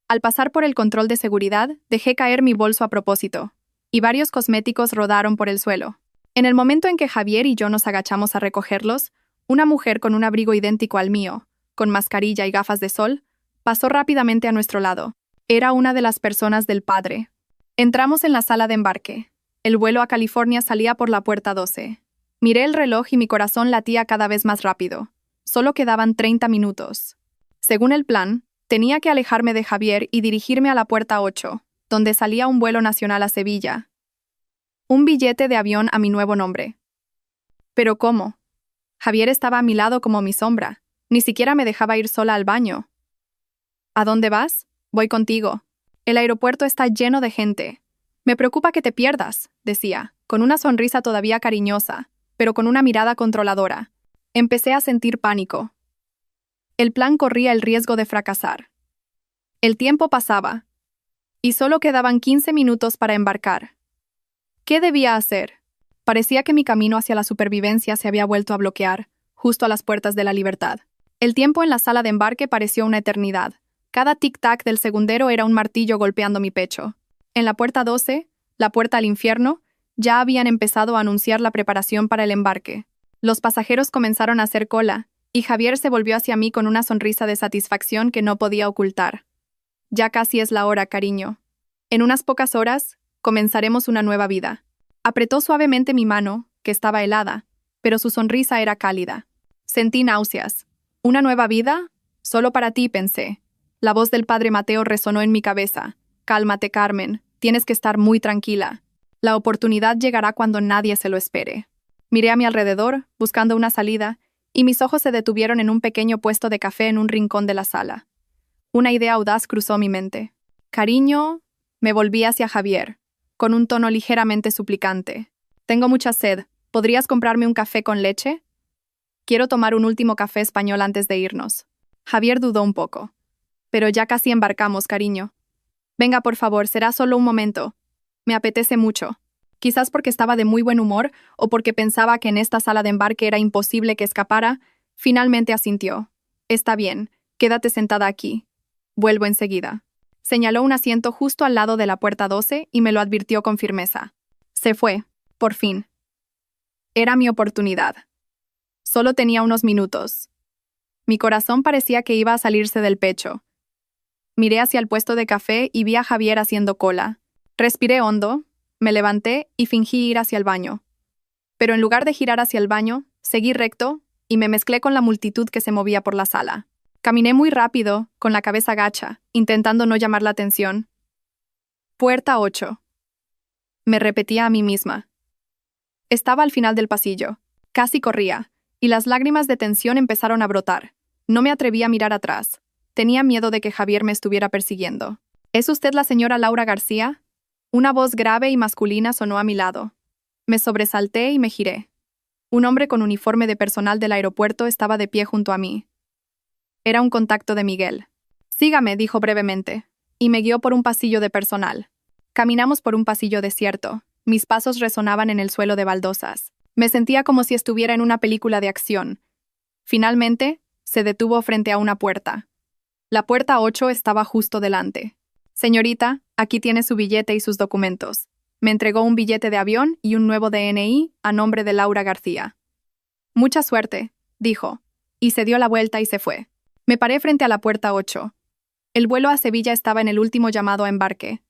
Al pasar por el control de seguridad, dejé caer mi bolso a propósito, y varios cosméticos rodaron por el suelo. En el momento en que Javier y yo nos agachamos a recogerlos, una mujer con un abrigo idéntico al mío, con mascarilla y gafas de sol, pasó rápidamente a nuestro lado. Era una de las personas del padre. Entramos en la sala de embarque. El vuelo a California salía por la puerta 12. Miré el reloj y mi corazón latía cada vez más rápido. Solo quedaban 30 minutos. Según el plan, tenía que alejarme de Javier y dirigirme a la puerta 8, donde salía un vuelo nacional a Sevilla. Un billete de avión a mi nuevo nombre. ¿Pero cómo? Javier estaba a mi lado como mi sombra. Ni siquiera me dejaba ir sola al baño. «¿A dónde vas? Voy contigo. El aeropuerto está lleno de gente. Me preocupa que te pierdas», decía, con una sonrisa todavía cariñosa, pero con una mirada controladora. Empecé a sentir pánico. El plan corría el riesgo de fracasar. El tiempo pasaba, y solo quedaban 15 minutos para embarcar. ¿Qué debía hacer? Parecía que mi camino hacia la supervivencia se había vuelto a bloquear, justo a las puertas de la libertad. El tiempo en la sala de embarque pareció una eternidad. Cada tic-tac del segundero era un martillo golpeando mi pecho. En la puerta 12, la puerta al infierno, ya habían empezado a anunciar la preparación para el embarque. Los pasajeros comenzaron a hacer cola, Y Javier se volvió hacia mí con una sonrisa de satisfacción que no podía ocultar. Ya casi es la hora, cariño. En unas pocas horas, comenzaremos una nueva vida. Apretó suavemente mi mano, que estaba helada, pero su sonrisa era cálida. Sentí náuseas. ¿Una nueva vida? Solo para ti, pensé. La voz del padre Mateo resonó en mi cabeza. Cálmate, Carmen. Tienes que estar muy tranquila. La oportunidad llegará cuando nadie se lo espere. Miré a mi alrededor, buscando una salida, y mis ojos se detuvieron en un pequeño puesto de café en un rincón de la sala. Una idea audaz cruzó mi mente. Cariño, me volví hacia Javier, con un tono ligeramente suplicante. Tengo mucha sed. ¿Podrías comprarme un café con leche? Quiero tomar un último café español antes de irnos. Javier dudó un poco. Pero ya casi embarcamos, cariño. Venga, por favor, será solo un momento. Me apetece mucho. Quizás porque estaba de muy buen humor o porque pensaba que en esta sala de embarque era imposible que escapara, finalmente asintió. Está bien, quédate sentada aquí. Vuelvo enseguida. Señaló un asiento justo al lado de la puerta 12 y me lo advirtió con firmeza. Se fue, por fin. Era mi oportunidad. Solo tenía unos minutos. Mi corazón parecía que iba a salirse del pecho. Miré hacia el puesto de café y vi a Javier haciendo cola. Respiré hondo, me levanté y fingí ir hacia el baño. Pero en lugar de girar hacia el baño, seguí recto y me mezclé con la multitud que se movía por la sala. Caminé muy rápido, con la cabeza gacha, intentando no llamar la atención. Puerta 8. Me repetía a mí misma. Estaba al final del pasillo. Casi corría, y las lágrimas de tensión empezaron a brotar. No me atreví a mirar atrás. Tenía miedo de que Javier me estuviera persiguiendo. ¿Es usted la señora Laura García? Una voz grave y masculina sonó a mi lado. Me sobresalté y me giré. Un hombre con uniforme de personal del aeropuerto estaba de pie junto a mí. Era un contacto de Miguel. Sígame, dijo brevemente, y me guió por un pasillo de personal. Caminamos por un pasillo desierto. Mis pasos resonaban en el suelo de baldosas. Me sentía como si estuviera en una película de acción. Finalmente, se detuvo frente a una puerta. La puerta 8 estaba justo delante. Señorita, aquí tiene su billete y sus documentos. Me entregó un billete de avión y un nuevo DNI a nombre de Laura García. Mucha suerte, dijo, y se dio la vuelta y se fue. Me paré frente a la puerta 8. El vuelo a Sevilla estaba en el último llamado a embarque.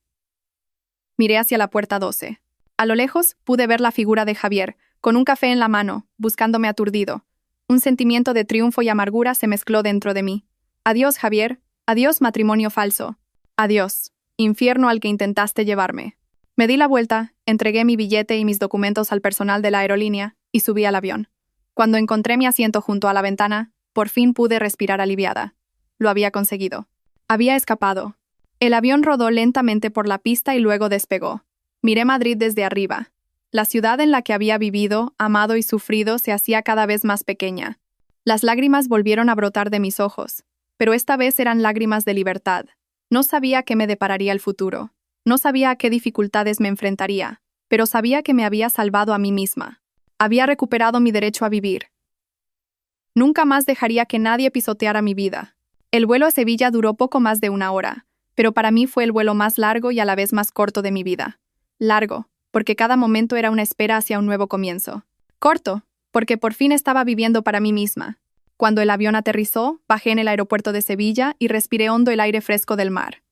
Miré hacia la puerta 12. A lo lejos pude ver la figura de Javier, con un café en la mano, buscándome aturdido. Un sentimiento de triunfo y amargura se mezcló dentro de mí. Adiós, Javier. Adiós, matrimonio falso. Adiós, infierno al que intentaste llevarme. Me di la vuelta, entregué mi billete y mis documentos al personal de la aerolínea y subí al avión. Cuando encontré mi asiento junto a la ventana, por fin pude respirar aliviada. Lo había conseguido. Había escapado. El avión rodó lentamente por la pista y luego despegó. Miré Madrid desde arriba. La ciudad en la que había vivido, amado y sufrido se hacía cada vez más pequeña. Las lágrimas volvieron a brotar de mis ojos, pero esta vez eran lágrimas de libertad. No sabía qué me depararía el futuro. No sabía a qué dificultades me enfrentaría, pero sabía que me había salvado a mí misma. Había recuperado mi derecho a vivir. Nunca más dejaría que nadie pisoteara mi vida. El vuelo a Sevilla duró poco más de 1 hora, pero para mí fue el vuelo más largo y a la vez más corto de mi vida. Largo, porque cada momento era una espera hacia un nuevo comienzo. Corto, porque por fin estaba viviendo para mí misma. Cuando el avión aterrizó, bajé en el aeropuerto de Sevilla y respiré hondo el aire fresco del mar.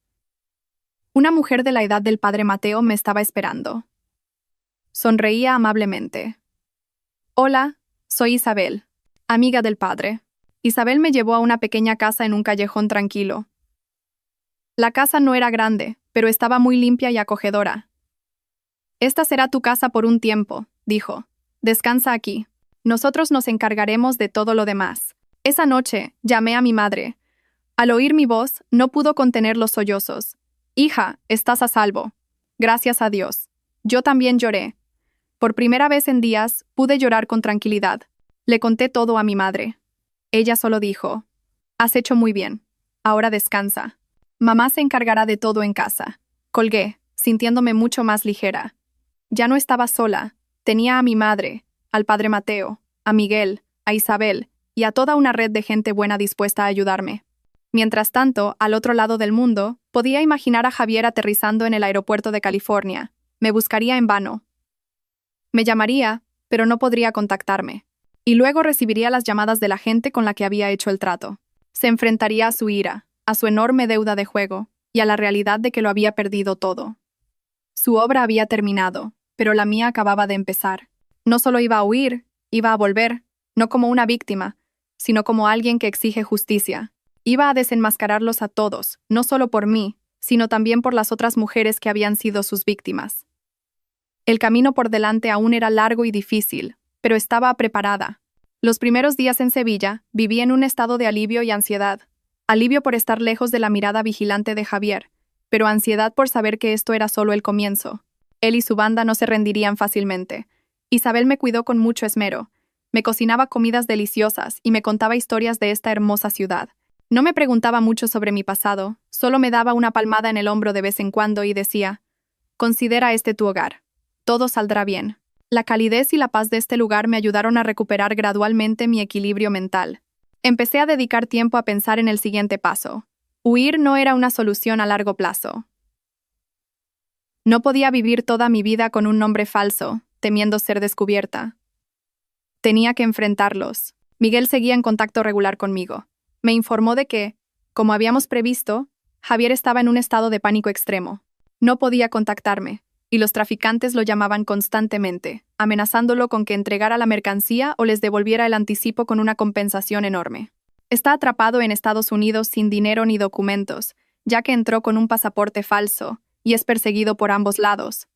Una mujer de la edad del padre Mateo me estaba esperando. Sonreía amablemente. Hola, soy Isabel, amiga del padre. Isabel me llevó a una pequeña casa en un callejón tranquilo. La casa no era grande, pero estaba muy limpia y acogedora. Esta será tu casa por un tiempo, dijo. Descansa aquí. Nosotros nos encargaremos de todo lo demás. Esa noche, llamé a mi madre. Al oír mi voz, no pudo contener los sollozos. Hija, estás a salvo. Gracias a Dios. Yo también lloré. Por primera vez en días, pude llorar con tranquilidad. Le conté todo a mi madre. Ella solo dijo, has hecho muy bien. Ahora descansa. Mamá se encargará de todo en casa. Colgué, sintiéndome mucho más ligera. Ya no estaba sola. Tenía a mi madre, al padre Mateo, a Miguel, a Isabel y a toda una red de gente buena dispuesta a ayudarme. Mientras tanto, al otro lado del mundo, podía imaginar a Javier aterrizando en el aeropuerto de California. Me buscaría en vano. Me llamaría, pero no podría contactarme. Y luego recibiría las llamadas de la gente con la que había hecho el trato. Se enfrentaría a su ira, a su enorme deuda de juego, y a la realidad de que lo había perdido todo. Su obra había terminado, pero la mía acababa de empezar. No solo iba a huir, iba a volver, no como una víctima, sino como alguien que exige justicia. Iba a desenmascararlos a todos, no solo por mí, sino también por las otras mujeres que habían sido sus víctimas. El camino por delante aún era largo y difícil, pero estaba preparada. Los primeros días en Sevilla viví en un estado de alivio y ansiedad. Alivio por estar lejos de la mirada vigilante de Javier, pero ansiedad por saber que esto era solo el comienzo. Él y su banda no se rendirían fácilmente. Isabel me cuidó con mucho esmero. Me cocinaba comidas deliciosas y me contaba historias de esta hermosa ciudad. No me preguntaba mucho sobre mi pasado, solo me daba una palmada en el hombro de vez en cuando y decía: «Considera este tu hogar. Todo saldrá bien». La calidez y la paz de este lugar me ayudaron a recuperar gradualmente mi equilibrio mental. Empecé a dedicar tiempo a pensar en el siguiente paso. Huir no era una solución a largo plazo. No podía vivir toda mi vida con un nombre falso, temiendo ser descubierta. Tenía que enfrentarlos. Miguel seguía en contacto regular conmigo. Me informó de que, como habíamos previsto, Javier estaba en un estado de pánico extremo. No podía contactarme, y los traficantes lo llamaban constantemente, amenazándolo con que entregara la mercancía o les devolviera el anticipo con una compensación enorme. Está atrapado en Estados Unidos sin dinero ni documentos, ya que entró con un pasaporte falso, y es perseguido por ambos lados.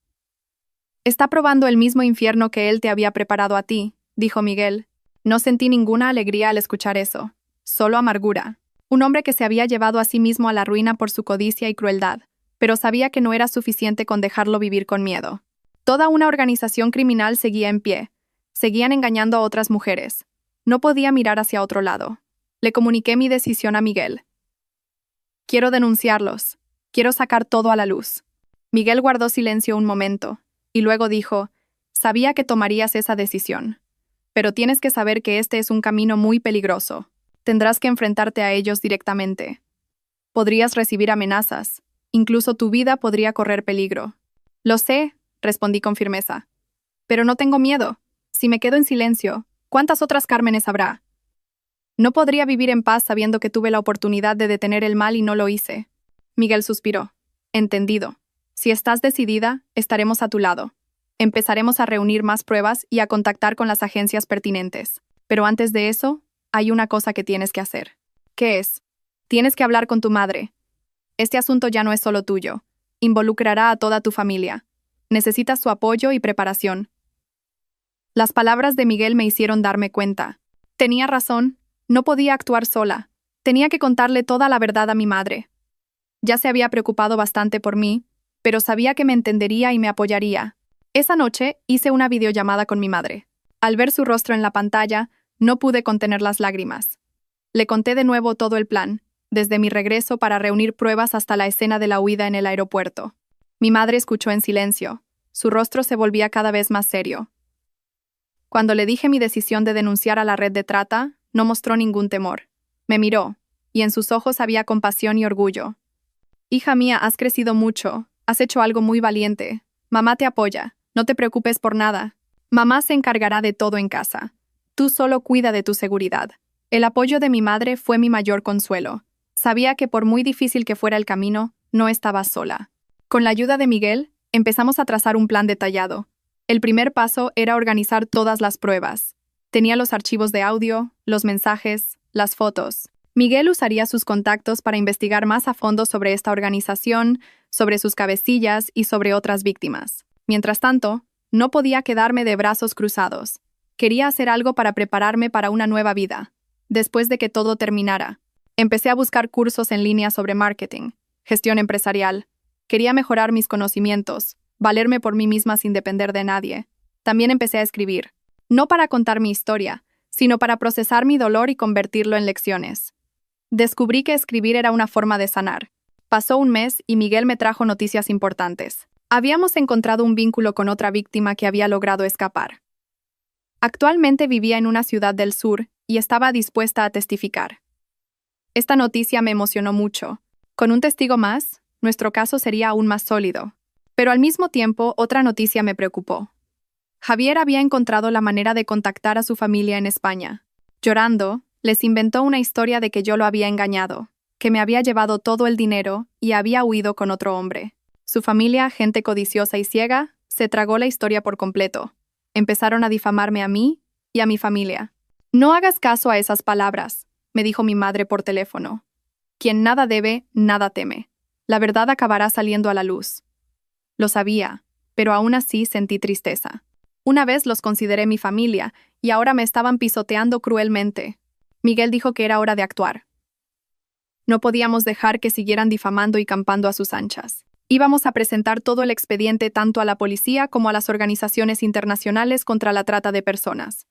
«Está probando el mismo infierno que él te había preparado a ti», dijo Miguel. No sentí ninguna alegría al escuchar eso, solo amargura. Un hombre que se había llevado a sí mismo a la ruina por su codicia y crueldad, pero sabía que no era suficiente con dejarlo vivir con miedo. Toda una organización criminal seguía en pie. Seguían engañando a otras mujeres. No podía mirar hacia otro lado. Le comuniqué mi decisión a Miguel. «Quiero denunciarlos. Quiero sacar todo a la luz». Miguel guardó silencio un momento, y luego dijo: «Sabía que tomarías esa decisión. Pero tienes que saber que este es un camino muy peligroso. Tendrás que enfrentarte a ellos directamente. Podrías recibir amenazas. Incluso tu vida podría correr peligro». «Lo sé», respondí con firmeza. «Pero no tengo miedo. Si me quedo en silencio, ¿cuántas otras Cármenes habrá? No podría vivir en paz sabiendo que tuve la oportunidad de detener el mal y no lo hice». Miguel suspiró. «Entendido. Si estás decidida, estaremos a tu lado. Empezaremos a reunir más pruebas y a contactar con las agencias pertinentes. Pero antes de eso, hay una cosa que tienes que hacer». «¿Qué es?» «Tienes que hablar con tu madre. Este asunto ya no es solo tuyo. Involucrará a toda tu familia. Necesitas su apoyo y preparación». Las palabras de Miguel me hicieron darme cuenta. Tenía razón, no podía actuar sola. Tenía que contarle toda la verdad a mi madre. Ya se había preocupado bastante por mí, pero sabía que me entendería y me apoyaría. Esa noche hice una videollamada con mi madre. Al ver su rostro en la pantalla, no pude contener las lágrimas. Le conté de nuevo todo el plan, desde mi regreso para reunir pruebas hasta la escena de la huida en el aeropuerto. Mi madre escuchó en silencio. Su rostro se volvía cada vez más serio. Cuando le dije mi decisión de denunciar a la red de trata, no mostró ningún temor. Me miró, y en sus ojos había compasión y orgullo. «Hija mía, has crecido mucho. Has hecho algo muy valiente. Mamá te apoya. No te preocupes por nada. Mamá se encargará de todo en casa. Tú solo cuida de tu seguridad». El apoyo de mi madre fue mi mayor consuelo. Sabía que por muy difícil que fuera el camino, no estaba sola. Con la ayuda de Miguel, empezamos a trazar un plan detallado. El primer paso era organizar todas las pruebas. Tenía los archivos de audio, los mensajes, las fotos. Miguel usaría sus contactos para investigar más a fondo sobre esta organización, sobre sus cabecillas y sobre otras víctimas. Mientras tanto, no podía quedarme de brazos cruzados. Quería hacer algo para prepararme para una nueva vida. Después de que todo terminara, empecé a buscar cursos en línea sobre marketing, gestión empresarial. Quería mejorar mis conocimientos, valerme por mí misma sin depender de nadie. También empecé a escribir, no para contar mi historia, sino para procesar mi dolor y convertirlo en lecciones. Descubrí que escribir era una forma de sanar. Pasó un mes y Miguel me trajo noticias importantes. Habíamos encontrado un vínculo con otra víctima que había logrado escapar. Actualmente vivía en una ciudad del sur y estaba dispuesta a testificar. Esta noticia me emocionó mucho. Con un testigo más, nuestro caso sería aún más sólido. Pero al mismo tiempo, otra noticia me preocupó. Javier había encontrado la manera de contactar a su familia en España. Llorando, les inventó una historia de que yo lo había engañado, que me había llevado todo el dinero y había huido con otro hombre. Su familia, gente codiciosa y ciega, se tragó la historia por completo. Empezaron a difamarme a mí y a mi familia. No hagas caso a esas palabras, me dijo mi madre por teléfono. Quien nada debe, nada teme. La verdad acabará saliendo a la luz. Lo sabía, pero aún así sentí tristeza. Una vez los consideré mi familia y ahora me estaban pisoteando cruelmente. Miguel dijo que era hora de actuar. No podíamos dejar que siguieran difamando y campando a sus anchas. Íbamos a presentar todo el expediente tanto a la policía como a las organizaciones internacionales contra la trata de personas.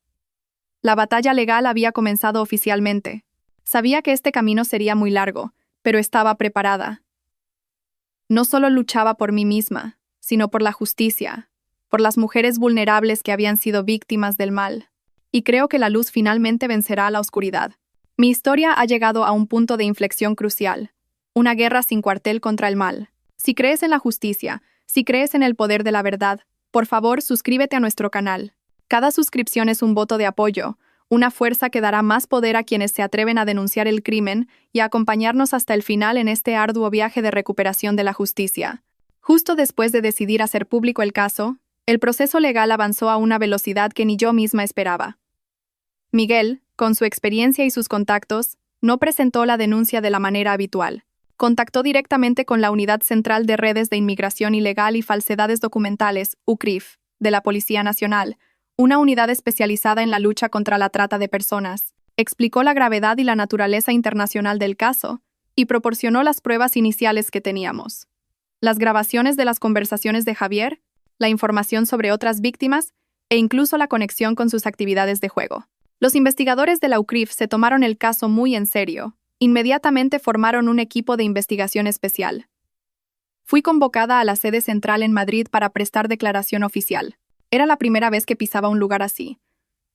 La batalla legal había comenzado oficialmente. Sabía que este camino sería muy largo, pero estaba preparada. No solo luchaba por mí misma, sino por la justicia, por las mujeres vulnerables que habían sido víctimas del mal. Y creo que la luz finalmente vencerá a la oscuridad. Mi historia ha llegado a un punto de inflexión crucial. Una guerra sin cuartel contra el mal. Si crees en la justicia, si crees en el poder de la verdad, por favor suscríbete a nuestro canal. Cada suscripción es un voto de apoyo, una fuerza que dará más poder a quienes se atreven a denunciar el crimen y a acompañarnos hasta el final en este arduo viaje de recuperación de la justicia. Justo después de decidir hacer público el caso, el proceso legal avanzó a una velocidad que ni yo misma esperaba. Miguel, con su experiencia y sus contactos, no presentó la denuncia de la manera habitual. Contactó directamente con la Unidad Central de Redes de Inmigración Ilegal y Falsedades Documentales, UCRIF, de la Policía Nacional, una unidad especializada en la lucha contra la trata de personas. Explicó la gravedad y la naturaleza internacional del caso y proporcionó las pruebas iniciales que teníamos. Las grabaciones de las conversaciones de Javier, la información sobre otras víctimas e incluso la conexión con sus actividades de juego. Los investigadores de la UCRIF se tomaron el caso muy en serio. Inmediatamente formaron un equipo de investigación especial. Fui convocada a la sede central en Madrid para prestar declaración oficial. Era la primera vez que pisaba un lugar así.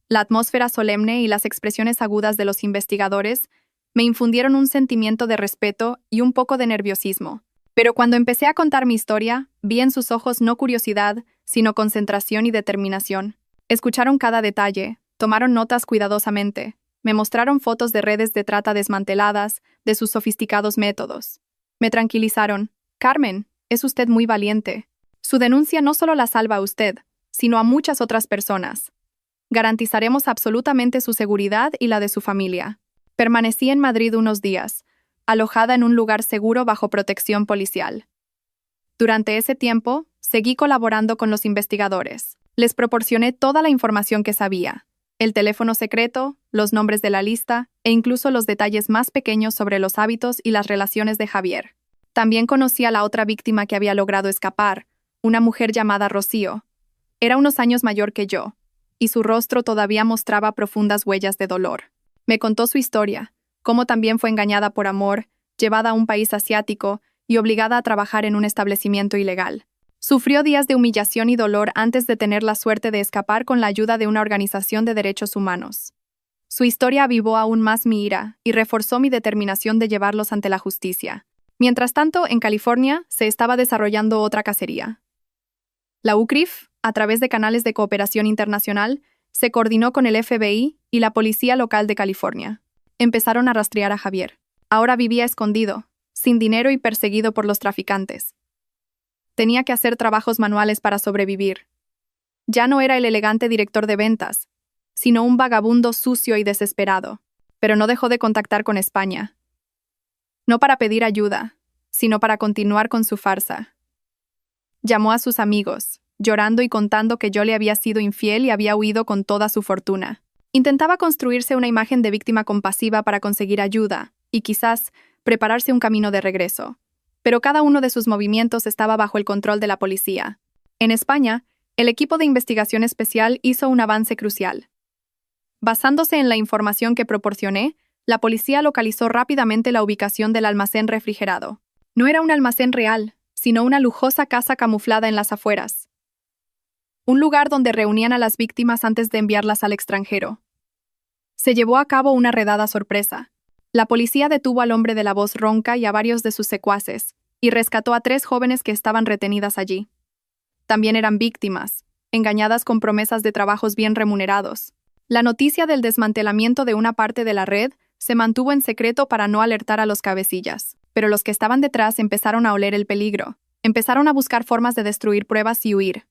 La atmósfera solemne y las expresiones agudas de los investigadores me infundieron un sentimiento de respeto y un poco de nerviosismo. Pero cuando empecé a contar mi historia, vi en sus ojos no curiosidad, sino concentración y determinación. Escucharon cada detalle, tomaron notas cuidadosamente. Me mostraron fotos de redes de trata desmanteladas, de sus sofisticados métodos. Me tranquilizaron. Carmen, es usted muy valiente. Su denuncia no solo la salva a usted, sino a muchas otras personas. Garantizaremos absolutamente su seguridad y la de su familia. Permanecí en Madrid unos días, alojada en un lugar seguro bajo protección policial. Durante ese tiempo, seguí colaborando con los investigadores. Les proporcioné toda la información que sabía. El teléfono secreto, los nombres de la lista e incluso los detalles más pequeños sobre los hábitos y las relaciones de Javier. También conocí a la otra víctima que había logrado escapar, una mujer llamada Rocío. Era unos años mayor que yo, y su rostro todavía mostraba profundas huellas de dolor. Me contó su historia, cómo también fue engañada por amor, llevada a un país asiático y obligada a trabajar en un establecimiento ilegal. Sufrió días de humillación y dolor antes de tener la suerte de escapar con la ayuda de una organización de derechos humanos. Su historia avivó aún más mi ira y reforzó mi determinación de llevarlos ante la justicia. Mientras tanto, en California se estaba desarrollando otra cacería. La UCRIF, a través de canales de cooperación internacional, se coordinó con el FBI y la policía local de California. Empezaron a rastrear a Javier. Ahora vivía escondido, sin dinero y perseguido por los traficantes. Tenía que hacer trabajos manuales para sobrevivir. Ya no era el elegante director de ventas, sino un vagabundo sucio y desesperado. Pero no dejó de contactar con España. No para pedir ayuda, sino para continuar con su farsa. Llamó a sus amigos, llorando y contando que yo le había sido infiel y había huido con toda su fortuna. Intentaba construirse una imagen de víctima compasiva para conseguir ayuda y quizás prepararse un camino de regreso. Pero cada uno de sus movimientos estaba bajo el control de la policía. En España, el equipo de investigación especial hizo un avance crucial. Basándose en la información que proporcioné, la policía localizó rápidamente la ubicación del almacén refrigerado. No era un almacén real, sino una lujosa casa camuflada en las afueras. Un lugar donde reunían a las víctimas antes de enviarlas al extranjero. Se llevó a cabo una redada sorpresa. La policía detuvo al hombre de la voz ronca y a varios de sus secuaces, y rescató a 3 jóvenes que estaban retenidas allí. También eran víctimas, engañadas con promesas de trabajos bien remunerados. La noticia del desmantelamiento de una parte de la red se mantuvo en secreto para no alertar a los cabecillas, pero los que estaban detrás empezaron a oler el peligro. Empezaron a buscar formas de destruir pruebas y huir.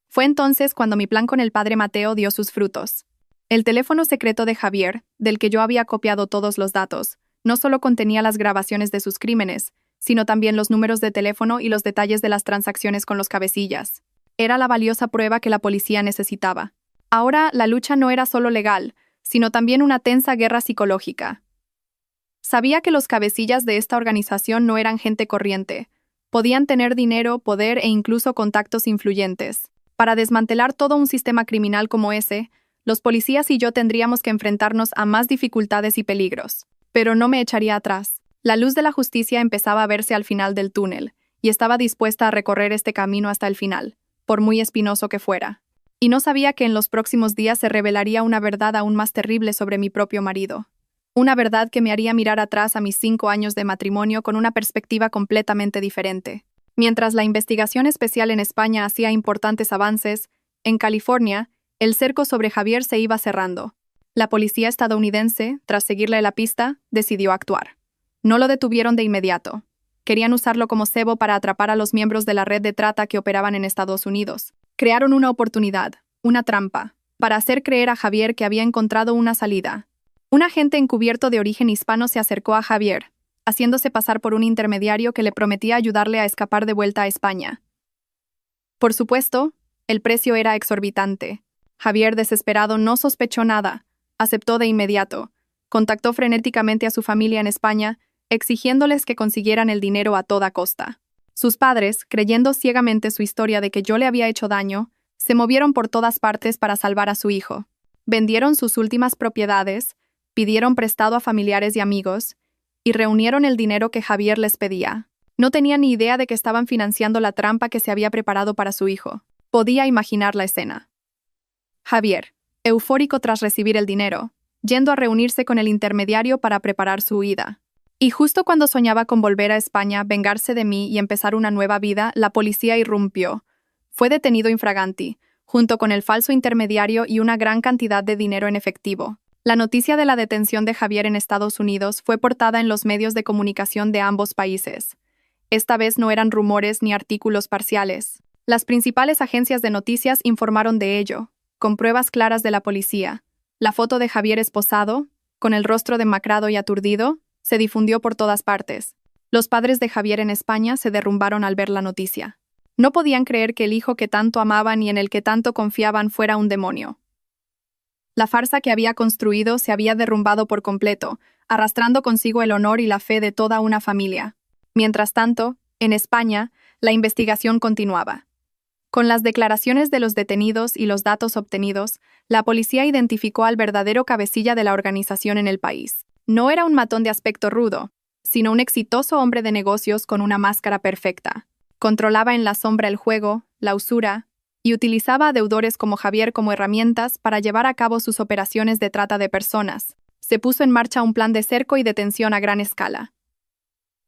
Fue entonces cuando mi plan con el padre Mateo dio sus frutos. El teléfono secreto de Javier, del que yo había copiado todos los datos, no solo contenía las grabaciones de sus crímenes, sino también los números de teléfono y los detalles de las transacciones con los cabecillas. Era la valiosa prueba que la policía necesitaba. Ahora, la lucha no era solo legal, sino también una tensa guerra psicológica. Sabía que los cabecillas de esta organización no eran gente corriente. Podían tener dinero, poder e incluso contactos influyentes. Para desmantelar todo un sistema criminal como ese, los policías y yo tendríamos que enfrentarnos a más dificultades y peligros. Pero no me echaría atrás. La luz de la justicia empezaba a verse al final del túnel, y estaba dispuesta a recorrer este camino hasta el final, por muy espinoso que fuera. Y no sabía que en los próximos días se revelaría una verdad aún más terrible sobre mi propio marido. Una verdad que me haría mirar atrás a mis 5 años de matrimonio con una perspectiva completamente diferente. Mientras la investigación especial en España hacía importantes avances, en California, el cerco sobre Javier se iba cerrando. La policía estadounidense, tras seguirle la pista, decidió actuar. No lo detuvieron de inmediato. Querían usarlo como cebo para atrapar a los miembros de la red de trata que operaban en Estados Unidos. Crearon una oportunidad, una trampa, para hacer creer a Javier que había encontrado una salida. Un agente encubierto de origen hispano se acercó a Javier, haciéndose pasar por un intermediario que le prometía ayudarle a escapar de vuelta a España. Por supuesto, el precio era exorbitante. Javier, desesperado, no sospechó nada. Aceptó de inmediato. Contactó frenéticamente a su familia en España, exigiéndoles que consiguieran el dinero a toda costa. Sus padres, creyendo ciegamente su historia de que yo le había hecho daño, se movieron por todas partes para salvar a su hijo. Vendieron sus últimas propiedades, pidieron prestado a familiares y amigos, y reunieron el dinero que Javier les pedía. No tenía ni idea de que estaban financiando la trampa que se había preparado para su hijo. Podía imaginar la escena. Javier, eufórico tras recibir el dinero, yendo a reunirse con el intermediario para preparar su huida. Y justo cuando soñaba con volver a España, vengarse de mí y empezar una nueva vida, la policía irrumpió. Fue detenido infraganti, junto con el falso intermediario y una gran cantidad de dinero en efectivo. La noticia de la detención de Javier en Estados Unidos fue portada en los medios de comunicación de ambos países. Esta vez no eran rumores ni artículos parciales. Las principales agencias de noticias informaron de ello, con pruebas claras de la policía. La foto de Javier esposado, con el rostro demacrado y aturdido, se difundió por todas partes. Los padres de Javier en España se derrumbaron al ver la noticia. No podían creer que el hijo que tanto amaban y en el que tanto confiaban fuera un demonio. La farsa que había construido se había derrumbado por completo, arrastrando consigo el honor y la fe de toda una familia. Mientras tanto, en España, la investigación continuaba. Con las declaraciones de los detenidos y los datos obtenidos, la policía identificó al verdadero cabecilla de la organización en el país. No era un matón de aspecto rudo, sino un exitoso hombre de negocios con una máscara perfecta. Controlaba en la sombra el juego, la usura, y utilizaba a deudores como Javier como herramientas para llevar a cabo sus operaciones de trata de personas. Se puso en marcha un plan de cerco y detención a gran escala.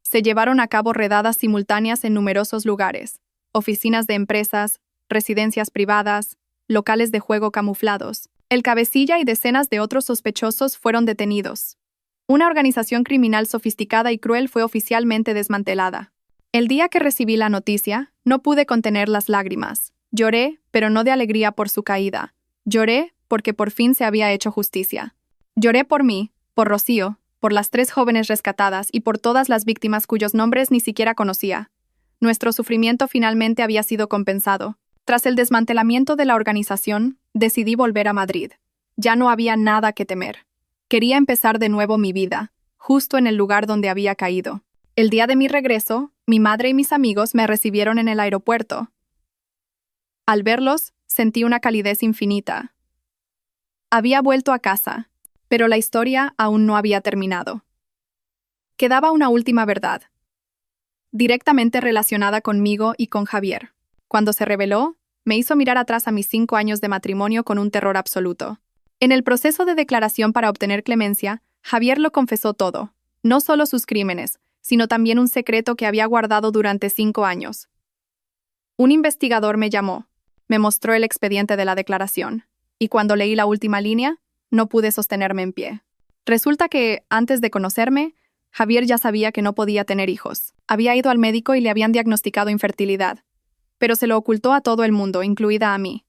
Se llevaron a cabo redadas simultáneas en numerosos lugares: oficinas de empresas, residencias privadas, locales de juego camuflados. El cabecilla y decenas de otros sospechosos fueron detenidos. Una organización criminal sofisticada y cruel fue oficialmente desmantelada. El día que recibí la noticia, no pude contener las lágrimas. Lloré, pero no de alegría por su caída. Lloré porque por fin se había hecho justicia. Lloré por mí, por Rocío, por las 3 jóvenes rescatadas y por todas las víctimas cuyos nombres ni siquiera conocía. Nuestro sufrimiento finalmente había sido compensado. Tras el desmantelamiento de la organización, decidí volver a Madrid. Ya no había nada que temer. Quería empezar de nuevo mi vida, justo en el lugar donde había caído. El día de mi regreso, mi madre y mis amigos me recibieron en el aeropuerto. Al verlos, sentí una calidez infinita. Había vuelto a casa, pero la historia aún no había terminado. Quedaba una última verdad, directamente relacionada conmigo y con Javier. Cuando se reveló, me hizo mirar atrás a mis 5 años de matrimonio con un terror absoluto. En el proceso de declaración para obtener clemencia, Javier lo confesó todo, no solo sus crímenes, sino también un secreto que había guardado durante 5 años. Un investigador me llamó. Me mostró el expediente de la declaración, y cuando leí la última línea, no pude sostenerme en pie. Resulta que, antes de conocerme, Javier ya sabía que no podía tener hijos. Había ido al médico y le habían diagnosticado infertilidad, pero se lo ocultó a todo el mundo, incluida a mí.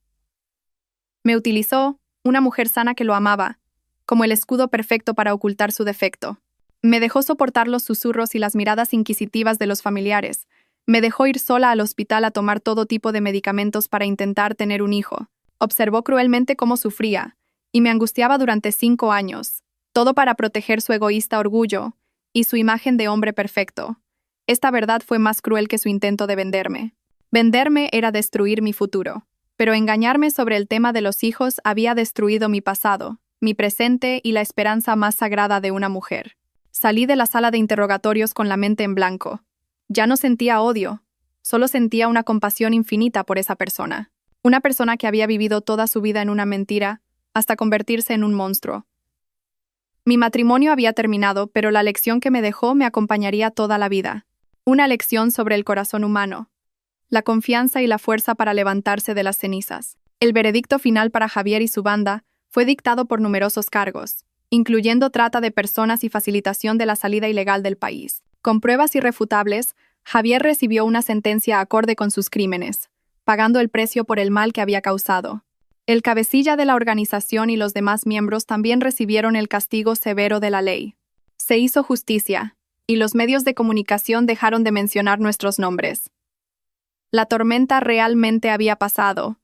Me utilizó, una mujer sana que lo amaba, como el escudo perfecto para ocultar su defecto. Me dejó soportar los susurros y las miradas inquisitivas de los familiares. Me dejó ir sola al hospital a tomar todo tipo de medicamentos para intentar tener un hijo. Observó cruelmente cómo sufría, y me angustiaba durante 5 años, todo para proteger su egoísta orgullo y su imagen de hombre perfecto. Esta verdad fue más cruel que su intento de venderme. Venderme era destruir mi futuro, pero engañarme sobre el tema de los hijos había destruido mi pasado, mi presente y la esperanza más sagrada de una mujer. Salí de la sala de interrogatorios con la mente en blanco. Ya no sentía odio, solo sentía una compasión infinita por esa persona. Una persona que había vivido toda su vida en una mentira, hasta convertirse en un monstruo. Mi matrimonio había terminado, pero la lección que me dejó me acompañaría toda la vida. Una lección sobre el corazón humano, la confianza y la fuerza para levantarse de las cenizas. El veredicto final para Javier y su banda fue dictado por numerosos cargos, incluyendo trata de personas y facilitación de la salida ilegal del país. Con pruebas irrefutables, Javier recibió una sentencia acorde con sus crímenes, pagando el precio por el mal que había causado. El cabecilla de la organización y los demás miembros también recibieron el castigo severo de la ley. Se hizo justicia, y los medios de comunicación dejaron de mencionar nuestros nombres. La tormenta realmente había pasado.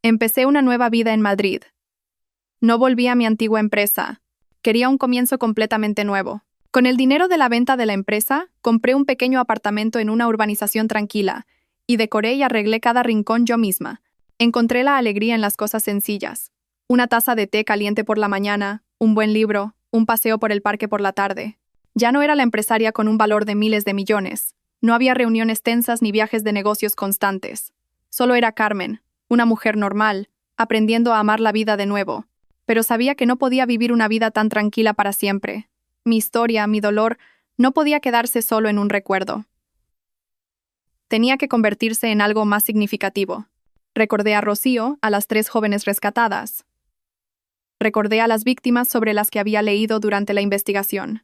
Empecé una nueva vida en Madrid. No volví a mi antigua empresa. Quería un comienzo completamente nuevo. Con el dinero de la venta de la empresa, compré un pequeño apartamento en una urbanización tranquila, y decoré y arreglé cada rincón yo misma. Encontré la alegría en las cosas sencillas. Una taza de té caliente por la mañana, un buen libro, un paseo por el parque por la tarde. Ya no era la empresaria con un valor de miles de millones. No había reuniones tensas ni viajes de negocios constantes. Solo era Carmen, una mujer normal, aprendiendo a amar la vida de nuevo. Pero sabía que no podía vivir una vida tan tranquila para siempre. Mi historia, mi dolor, no podía quedarse solo en un recuerdo. Tenía que convertirse en algo más significativo. Recordé a Rocío, a las 3 jóvenes rescatadas. Recordé a las víctimas sobre las que había leído durante la investigación.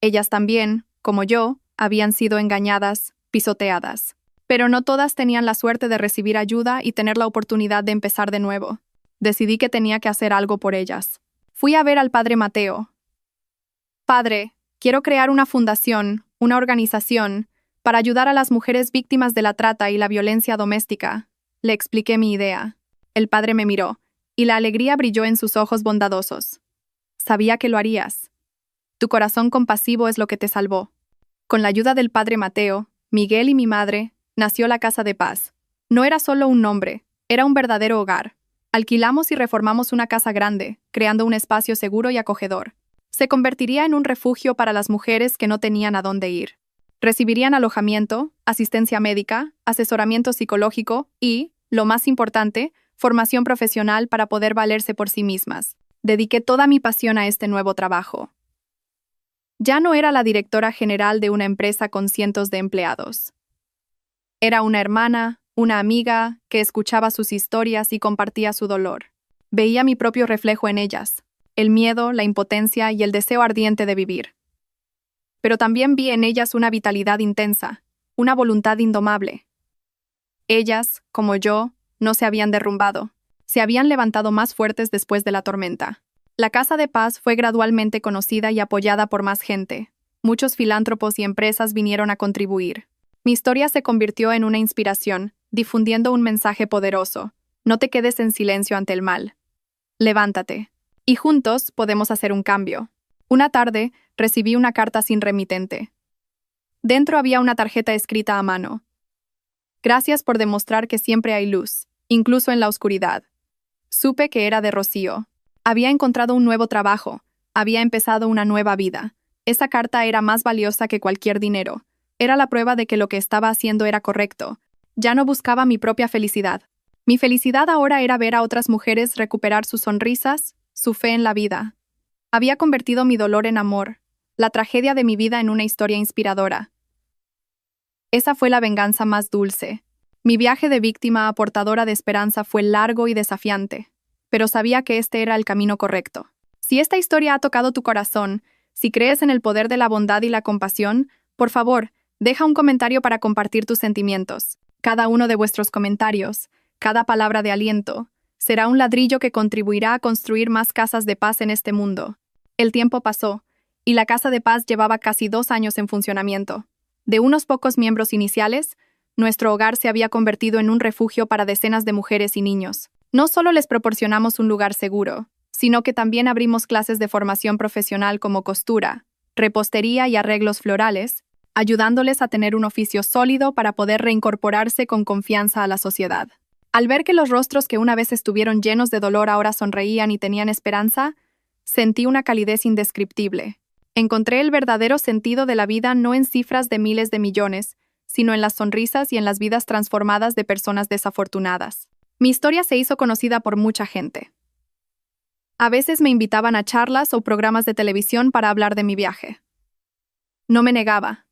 Ellas también, como yo, habían sido engañadas, pisoteadas. Pero no todas tenían la suerte de recibir ayuda y tener la oportunidad de empezar de nuevo. Decidí que tenía que hacer algo por ellas. Fui a ver al padre Mateo. Padre, quiero crear una fundación, una organización, para ayudar a las mujeres víctimas de la trata y la violencia doméstica. Le expliqué mi idea. El padre me miró, y la alegría brilló en sus ojos bondadosos. Sabía que lo harías. Tu corazón compasivo es lo que te salvó. Con la ayuda del padre Mateo, Miguel y mi madre, nació la Casa de Paz. No era solo un nombre, era un verdadero hogar. Alquilamos y reformamos una casa grande, creando un espacio seguro y acogedor. Se convertiría en un refugio para las mujeres que no tenían a dónde ir. Recibirían alojamiento, asistencia médica, asesoramiento psicológico y, lo más importante, formación profesional para poder valerse por sí mismas. Dediqué toda mi pasión a este nuevo trabajo. Ya no era la directora general de una empresa con cientos de empleados. Era una hermana, una amiga, que escuchaba sus historias y compartía su dolor. Veía mi propio reflejo en ellas, el miedo, la impotencia y el deseo ardiente de vivir. Pero también vi en ellas una vitalidad intensa, una voluntad indomable. Ellas, como yo, no se habían derrumbado, se habían levantado más fuertes después de la tormenta. La Casa de Paz fue gradualmente conocida y apoyada por más gente. Muchos filántropos y empresas vinieron a contribuir. Mi historia se convirtió en una inspiración, difundiendo un mensaje poderoso. No te quedes en silencio ante el mal. Levántate. Y juntos podemos hacer un cambio. Una tarde, recibí una carta sin remitente. Dentro había una tarjeta escrita a mano. Gracias por demostrar que siempre hay luz, incluso en la oscuridad. Supe que era de Rocío. Había encontrado un nuevo trabajo. Había empezado una nueva vida. Esa carta era más valiosa que cualquier dinero. Era la prueba de que lo que estaba haciendo era correcto. Ya no buscaba mi propia felicidad. Mi felicidad ahora era ver a otras mujeres recuperar sus sonrisas, su fe en la vida. Había convertido mi dolor en amor, la tragedia de mi vida en una historia inspiradora. Esa fue la venganza más dulce. Mi viaje de víctima a portadora de esperanza fue largo y desafiante, pero sabía que este era el camino correcto. Si esta historia ha tocado tu corazón, si crees en el poder de la bondad y la compasión, por favor, deja un comentario para compartir tus sentimientos. Cada uno de vuestros comentarios, cada palabra de aliento, será un ladrillo que contribuirá a construir más casas de paz en este mundo. El tiempo pasó, y la Casa de Paz llevaba casi 2 años en funcionamiento. De unos pocos miembros iniciales, nuestro hogar se había convertido en un refugio para decenas de mujeres y niños. No solo les proporcionamos un lugar seguro, sino que también abrimos clases de formación profesional como costura, repostería y arreglos florales, ayudándoles a tener un oficio sólido para poder reincorporarse con confianza a la sociedad. Al ver que los rostros que una vez estuvieron llenos de dolor ahora sonreían y tenían esperanza, sentí una calidez indescriptible. Encontré el verdadero sentido de la vida no en cifras de miles de millones, sino en las sonrisas y en las vidas transformadas de personas desafortunadas. Mi historia se hizo conocida por mucha gente. A veces me invitaban a charlas o programas de televisión para hablar de mi viaje. No me negaba.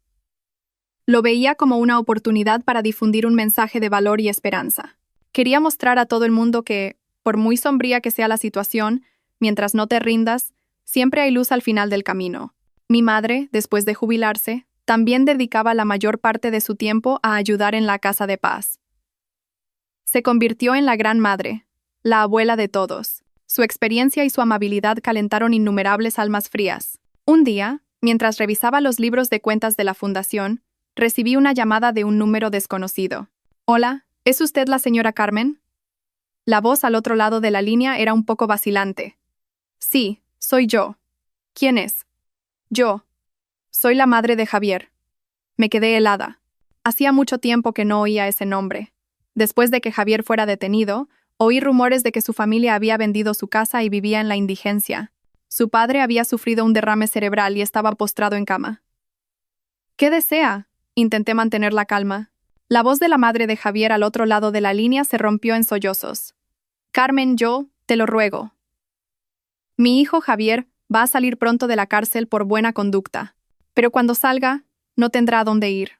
Lo veía como una oportunidad para difundir un mensaje de valor y esperanza. Quería mostrar a todo el mundo que, por muy sombría que sea la situación, mientras no te rindas, siempre hay luz al final del camino. Mi madre, después de jubilarse, también dedicaba la mayor parte de su tiempo a ayudar en la Casa de Paz. Se convirtió en la gran madre, la abuela de todos. Su experiencia y su amabilidad calentaron innumerables almas frías. Un día, mientras revisaba los libros de cuentas de la fundación, recibí una llamada de un número desconocido. Hola, ¿es usted la señora Carmen? La voz al otro lado de la línea era un poco vacilante. Sí, soy yo. ¿Quién es? Yo. Soy la madre de Javier. Me quedé helada. Hacía mucho tiempo que no oía ese nombre. Después de que Javier fuera detenido, oí rumores de que su familia había vendido su casa y vivía en la indigencia. Su padre había sufrido un derrame cerebral y estaba postrado en cama. ¿Qué desea? Intenté mantener la calma. La voz de la madre de Javier al otro lado de la línea se rompió en sollozos. Carmen, yo, te lo ruego. Mi hijo Javier va a salir pronto de la cárcel por buena conducta, pero cuando salga, no tendrá a dónde ir.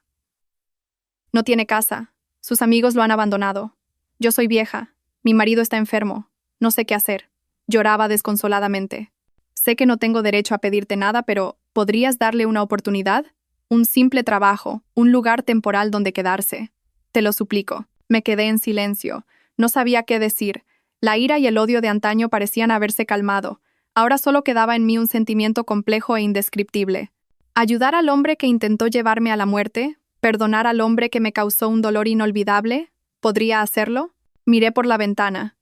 No tiene casa, sus amigos lo han abandonado. Yo soy vieja, mi marido está enfermo, no sé qué hacer. Lloraba desconsoladamente. Sé que no tengo derecho a pedirte nada, pero ¿podrías darle una oportunidad? Un simple trabajo, un lugar temporal donde quedarse. Te lo suplico. Me quedé en silencio. No sabía qué decir. La ira y el odio de antaño parecían haberse calmado. Ahora solo quedaba en mí un sentimiento complejo e indescriptible. ¿Ayudar al hombre que intentó llevarme a la muerte? ¿Perdonar al hombre que me causó un dolor inolvidable? ¿Podría hacerlo? Miré por la ventana.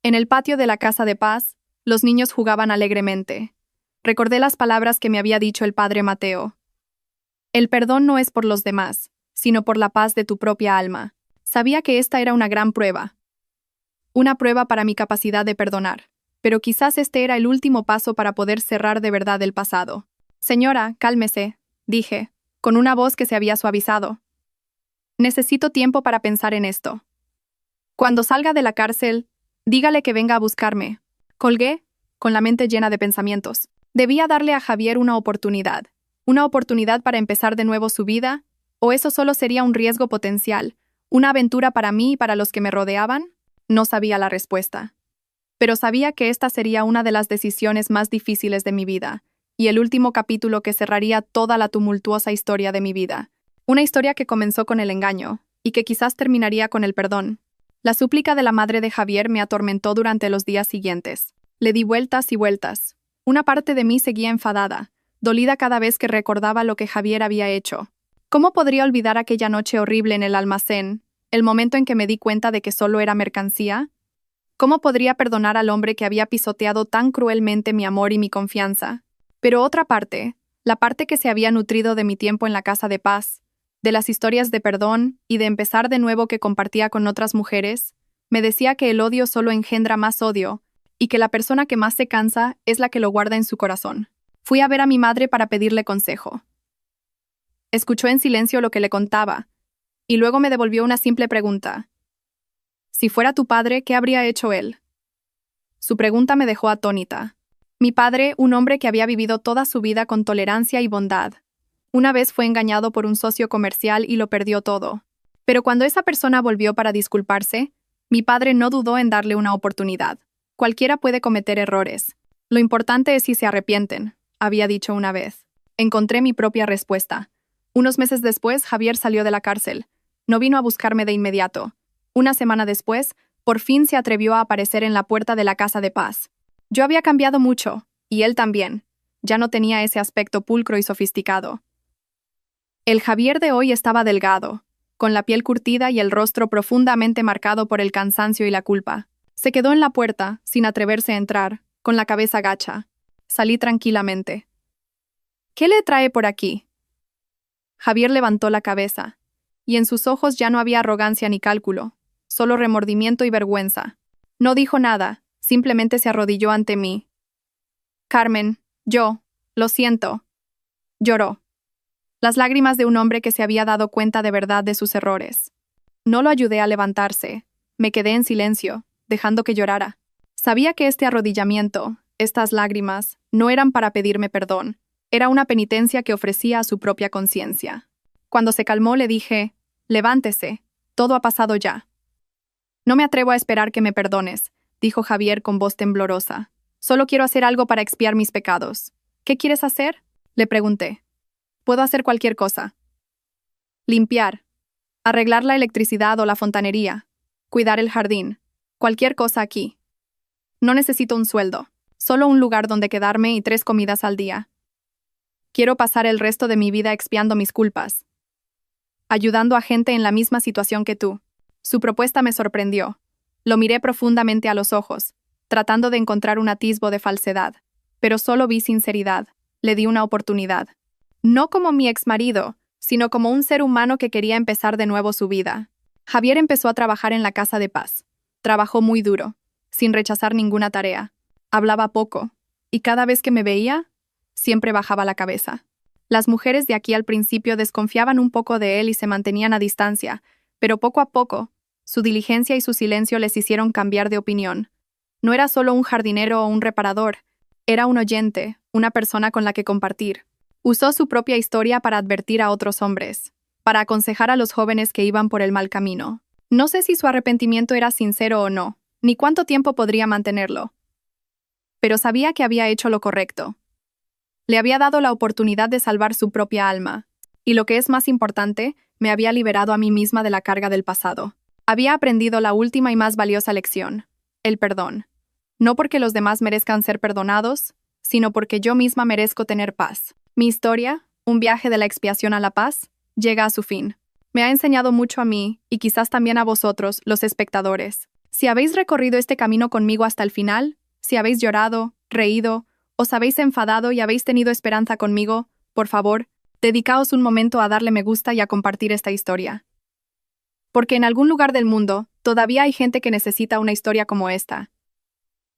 En el patio de la Casa de Paz, los niños jugaban alegremente. Recordé las palabras que me había dicho el padre Mateo. El perdón no es por los demás, sino por la paz de tu propia alma. Sabía que esta era una gran prueba. Una prueba para mi capacidad de perdonar. Pero quizás este era el último paso para poder cerrar de verdad el pasado. Señora, cálmese, dije, con una voz que se había suavizado. Necesito tiempo para pensar en esto. Cuando salga de la cárcel, dígale que venga a buscarme. Colgué, con la mente llena de pensamientos. Debía darle a Javier una oportunidad para empezar de nuevo su vida, o eso solo sería un riesgo potencial, una aventura para mí y para los que me rodeaban. No sabía la respuesta. Pero sabía que esta sería una de las decisiones más difíciles de mi vida, y el último capítulo que cerraría toda la tumultuosa historia de mi vida. Una historia que comenzó con el engaño, y que quizás terminaría con el perdón. La súplica de la madre de Javier me atormentó durante los días siguientes. Le di vueltas y vueltas. Una parte de mí seguía enfadada, dolida cada vez que recordaba lo que Javier había hecho. ¿Cómo podría olvidar aquella noche horrible en el almacén, el momento en que me di cuenta de que solo era mercancía? ¿Cómo podría perdonar al hombre que había pisoteado tan cruelmente mi amor y mi confianza? Pero otra parte, la parte que se había nutrido de mi tiempo en la Casa de Paz, de las historias de perdón y de empezar de nuevo que compartía con otras mujeres, me decía que el odio solo engendra más odio, y que la persona que más se cansa es la que lo guarda en su corazón. Fui a ver a mi madre para pedirle consejo. Escuchó en silencio lo que le contaba, y luego me devolvió una simple pregunta. Si fuera tu padre, ¿qué habría hecho él? Su pregunta me dejó atónita. Mi padre, un hombre que había vivido toda su vida con tolerancia y bondad. Una vez fue engañado por un socio comercial y lo perdió todo. Pero cuando esa persona volvió para disculparse, mi padre no dudó en darle una oportunidad. Cualquiera puede cometer errores. Lo importante es si se arrepienten, había dicho una vez. Encontré mi propia respuesta. Unos meses después, Javier salió de la cárcel. No vino a buscarme de inmediato. Una semana después, por fin se atrevió a aparecer en la puerta de la casa de paz. Yo había cambiado mucho, y él también. Ya no tenía ese aspecto pulcro y sofisticado. El Javier de hoy estaba delgado, con la piel curtida y el rostro profundamente marcado por el cansancio y la culpa. Se quedó en la puerta, sin atreverse a entrar, con la cabeza gacha. Salí tranquilamente. ¿Qué le trae por aquí? Javier levantó la cabeza, y en sus ojos ya no había arrogancia ni cálculo, solo remordimiento y vergüenza. No dijo nada, simplemente se arrodilló ante mí. Carmen, lo siento. Lloró. Las lágrimas de un hombre que se había dado cuenta de verdad de sus errores. No lo ayudé a levantarse. Me quedé en silencio, dejando que llorara. Sabía que este arrodillamiento, estas lágrimas, no eran para pedirme perdón. Era una penitencia que ofrecía a su propia conciencia. Cuando se calmó le dije, levántese, todo ha pasado ya. No me atrevo a esperar que me perdones, dijo Javier con voz temblorosa. Solo quiero hacer algo para expiar mis pecados. ¿Qué quieres hacer? Le pregunté. Puedo hacer cualquier cosa. Limpiar. Arreglar la electricidad o la fontanería. Cuidar el jardín. Cualquier cosa aquí. No necesito un sueldo. Solo un lugar donde quedarme y 3 comidas al día. Quiero pasar el resto de mi vida expiando mis culpas. Ayudando a gente en la misma situación que tú. Su propuesta me sorprendió. Lo miré profundamente a los ojos, tratando de encontrar un atisbo de falsedad. Pero solo vi sinceridad. Le di una oportunidad. No como mi exmarido, sino como un ser humano que quería empezar de nuevo su vida. Javier empezó a trabajar en la casa de paz. Trabajó muy duro, sin rechazar ninguna tarea. Hablaba poco, y cada vez que me veía, siempre bajaba la cabeza. Las mujeres de aquí al principio desconfiaban un poco de él y se mantenían a distancia, pero poco a poco, su diligencia y su silencio les hicieron cambiar de opinión. No era solo un jardinero o un reparador, era un oyente, una persona con la que compartir. Usó su propia historia para advertir a otros hombres, para aconsejar a los jóvenes que iban por el mal camino. No sé si su arrepentimiento era sincero o no, ni cuánto tiempo podría mantenerlo. Pero sabía que había hecho lo correcto. Le había dado la oportunidad de salvar su propia alma, y lo que es más importante, me había liberado a mí misma de la carga del pasado. Había aprendido la última y más valiosa lección, el perdón. No porque los demás merezcan ser perdonados, sino porque yo misma merezco tener paz. Mi historia, un viaje de la expiación a la paz, llega a su fin. Me ha enseñado mucho a mí, y quizás también a vosotros, los espectadores. Si habéis recorrido este camino conmigo hasta el final, si habéis llorado, reído, os habéis enfadado y habéis tenido esperanza conmigo, por favor, dedicaos un momento a darle me gusta y a compartir esta historia. Porque en algún lugar del mundo, todavía hay gente que necesita una historia como esta.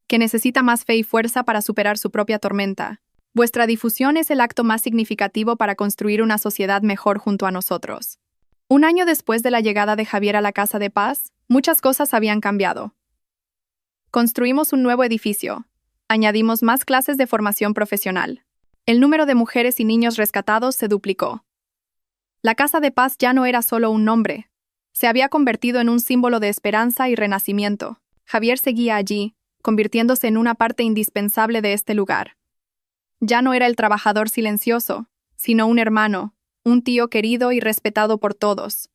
Que necesita más fe y fuerza para superar su propia tormenta. Vuestra difusión es el acto más significativo para construir una sociedad mejor junto a nosotros. Un año después de la llegada de Javier a la Casa de Paz, muchas cosas habían cambiado. Construimos un nuevo edificio. Añadimos más clases de formación profesional. El número de mujeres y niños rescatados se duplicó. La Casa de Paz ya no era solo un nombre. Se había convertido en un símbolo de esperanza y renacimiento. Javier seguía allí, convirtiéndose en una parte indispensable de este lugar. Ya no era el trabajador silencioso, sino un hermano, un tío querido y respetado por todos.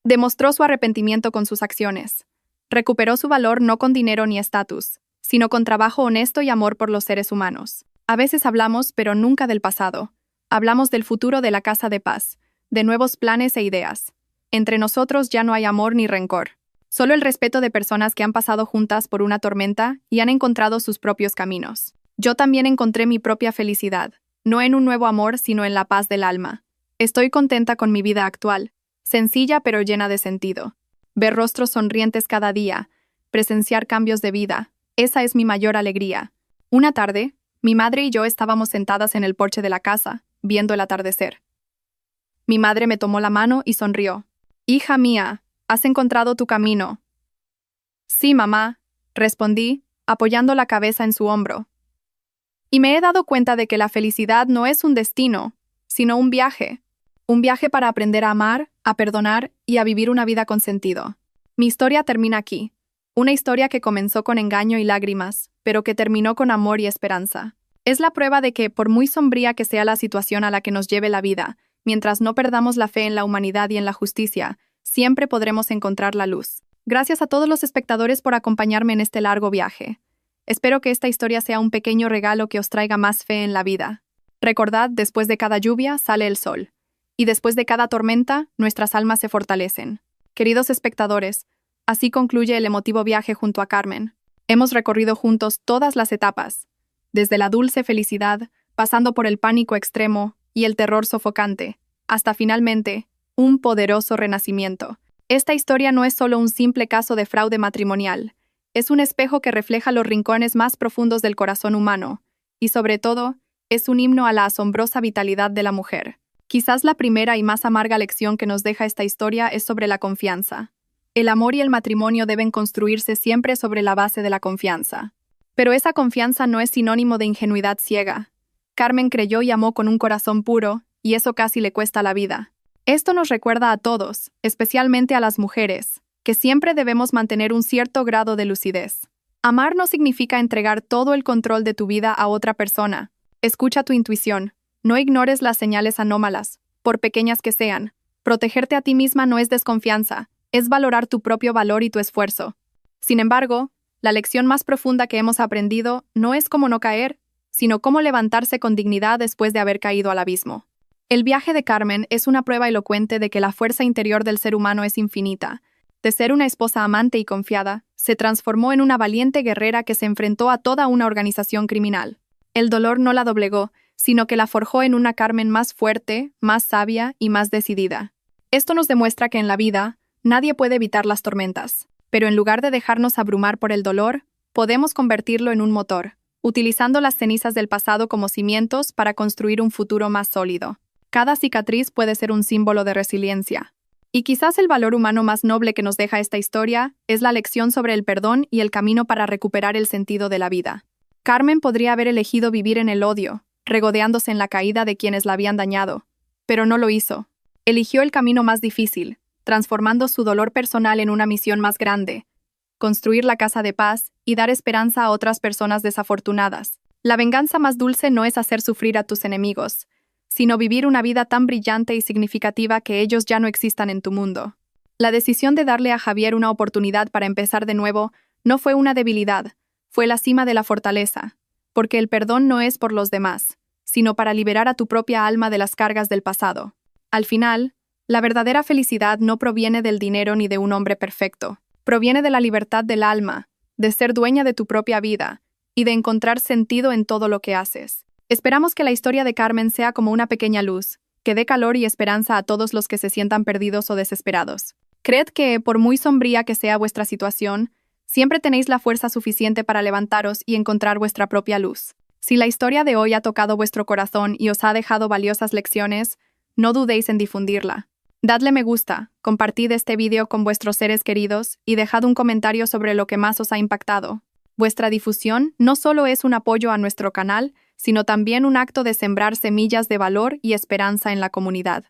Demostró su arrepentimiento con sus acciones. Recuperó su valor no con dinero ni estatus, sino con trabajo honesto y amor por los seres humanos. A veces hablamos, pero nunca del pasado. Hablamos del futuro de la Casa de Paz, de nuevos planes e ideas. Entre nosotros ya no hay amor ni rencor. Solo el respeto de personas que han pasado juntas por una tormenta y han encontrado sus propios caminos. Yo también encontré mi propia felicidad, no en un nuevo amor, sino en la paz del alma. Estoy contenta con mi vida actual, sencilla pero llena de sentido. Ver rostros sonrientes cada día, presenciar cambios de vida, esa es mi mayor alegría. Una tarde, mi madre y yo estábamos sentadas en el porche de la casa, viendo el atardecer. Mi madre me tomó la mano y sonrió. «Hija mía, has encontrado tu camino». «Sí, mamá», respondí, apoyando la cabeza en su hombro. Y me he dado cuenta de que la felicidad no es un destino, sino un viaje. Un viaje para aprender a amar, a perdonar y a vivir una vida con sentido. Mi historia termina aquí. Una historia que comenzó con engaño y lágrimas, pero que terminó con amor y esperanza. Es la prueba de que, por muy sombría que sea la situación a la que nos lleve la vida, mientras no perdamos la fe en la humanidad y en la justicia, siempre podremos encontrar la luz. Gracias a todos los espectadores por acompañarme en este largo viaje. Espero que esta historia sea un pequeño regalo que os traiga más fe en la vida. Recordad, después de cada lluvia sale el sol. Y después de cada tormenta, nuestras almas se fortalecen. Queridos espectadores, así concluye el emotivo viaje junto a Carmen. Hemos recorrido juntos todas las etapas, desde la dulce felicidad, pasando por el pánico extremo y el terror sofocante, hasta finalmente, un poderoso renacimiento. Esta historia no es solo un simple caso de fraude matrimonial, es un espejo que refleja los rincones más profundos del corazón humano, y sobre todo, es un himno a la asombrosa vitalidad de la mujer. Quizás la primera y más amarga lección que nos deja esta historia es sobre la confianza. El amor y el matrimonio deben construirse siempre sobre la base de la confianza. Pero esa confianza no es sinónimo de ingenuidad ciega. Carmen creyó y amó con un corazón puro, y eso casi le cuesta la vida. Esto nos recuerda a todos, especialmente a las mujeres, que siempre debemos mantener un cierto grado de lucidez. Amar no significa entregar todo el control de tu vida a otra persona. Escucha tu intuición. No ignores las señales anómalas, por pequeñas que sean. Protegerte a ti misma no es desconfianza, es valorar tu propio valor y tu esfuerzo. Sin embargo, la lección más profunda que hemos aprendido no es cómo no caer, sino cómo levantarse con dignidad después de haber caído al abismo. El viaje de Carmen es una prueba elocuente de que la fuerza interior del ser humano es infinita. De ser una esposa amante y confiada, se transformó en una valiente guerrera que se enfrentó a toda una organización criminal. El dolor no la doblegó, sino que la forjó en una Carmen más fuerte, más sabia y más decidida. Esto nos demuestra que en la vida, nadie puede evitar las tormentas, pero en lugar de dejarnos abrumar por el dolor, podemos convertirlo en un motor, utilizando las cenizas del pasado como cimientos para construir un futuro más sólido. Cada cicatriz puede ser un símbolo de resiliencia. Y quizás el valor humano más noble que nos deja esta historia es la lección sobre el perdón y el camino para recuperar el sentido de la vida. Carmen podría haber elegido vivir en el odio, regodeándose en la caída de quienes la habían dañado, pero no lo hizo. Eligió el camino más difícil, transformando su dolor personal en una misión más grande: construir la casa de paz y dar esperanza a otras personas desafortunadas. La venganza más dulce no es hacer sufrir a tus enemigos, sino vivir una vida tan brillante y significativa que ellos ya no existan en tu mundo. La decisión de darle a Javier una oportunidad para empezar de nuevo no fue una debilidad, fue la cima de la fortaleza, porque el perdón no es por los demás, sino para liberar a tu propia alma de las cargas del pasado. Al final, la verdadera felicidad no proviene del dinero ni de un hombre perfecto, proviene de la libertad del alma, de ser dueña de tu propia vida y de encontrar sentido en todo lo que haces. Esperamos que la historia de Carmen sea como una pequeña luz, que dé calor y esperanza a todos los que se sientan perdidos o desesperados. Creed que, por muy sombría que sea vuestra situación, siempre tenéis la fuerza suficiente para levantaros y encontrar vuestra propia luz. Si la historia de hoy ha tocado vuestro corazón y os ha dejado valiosas lecciones, no dudéis en difundirla. Dadle me gusta, compartid este vídeo con vuestros seres queridos y dejad un comentario sobre lo que más os ha impactado. Vuestra difusión no solo es un apoyo a nuestro canal, sino también un acto de sembrar semillas de valor y esperanza en la comunidad.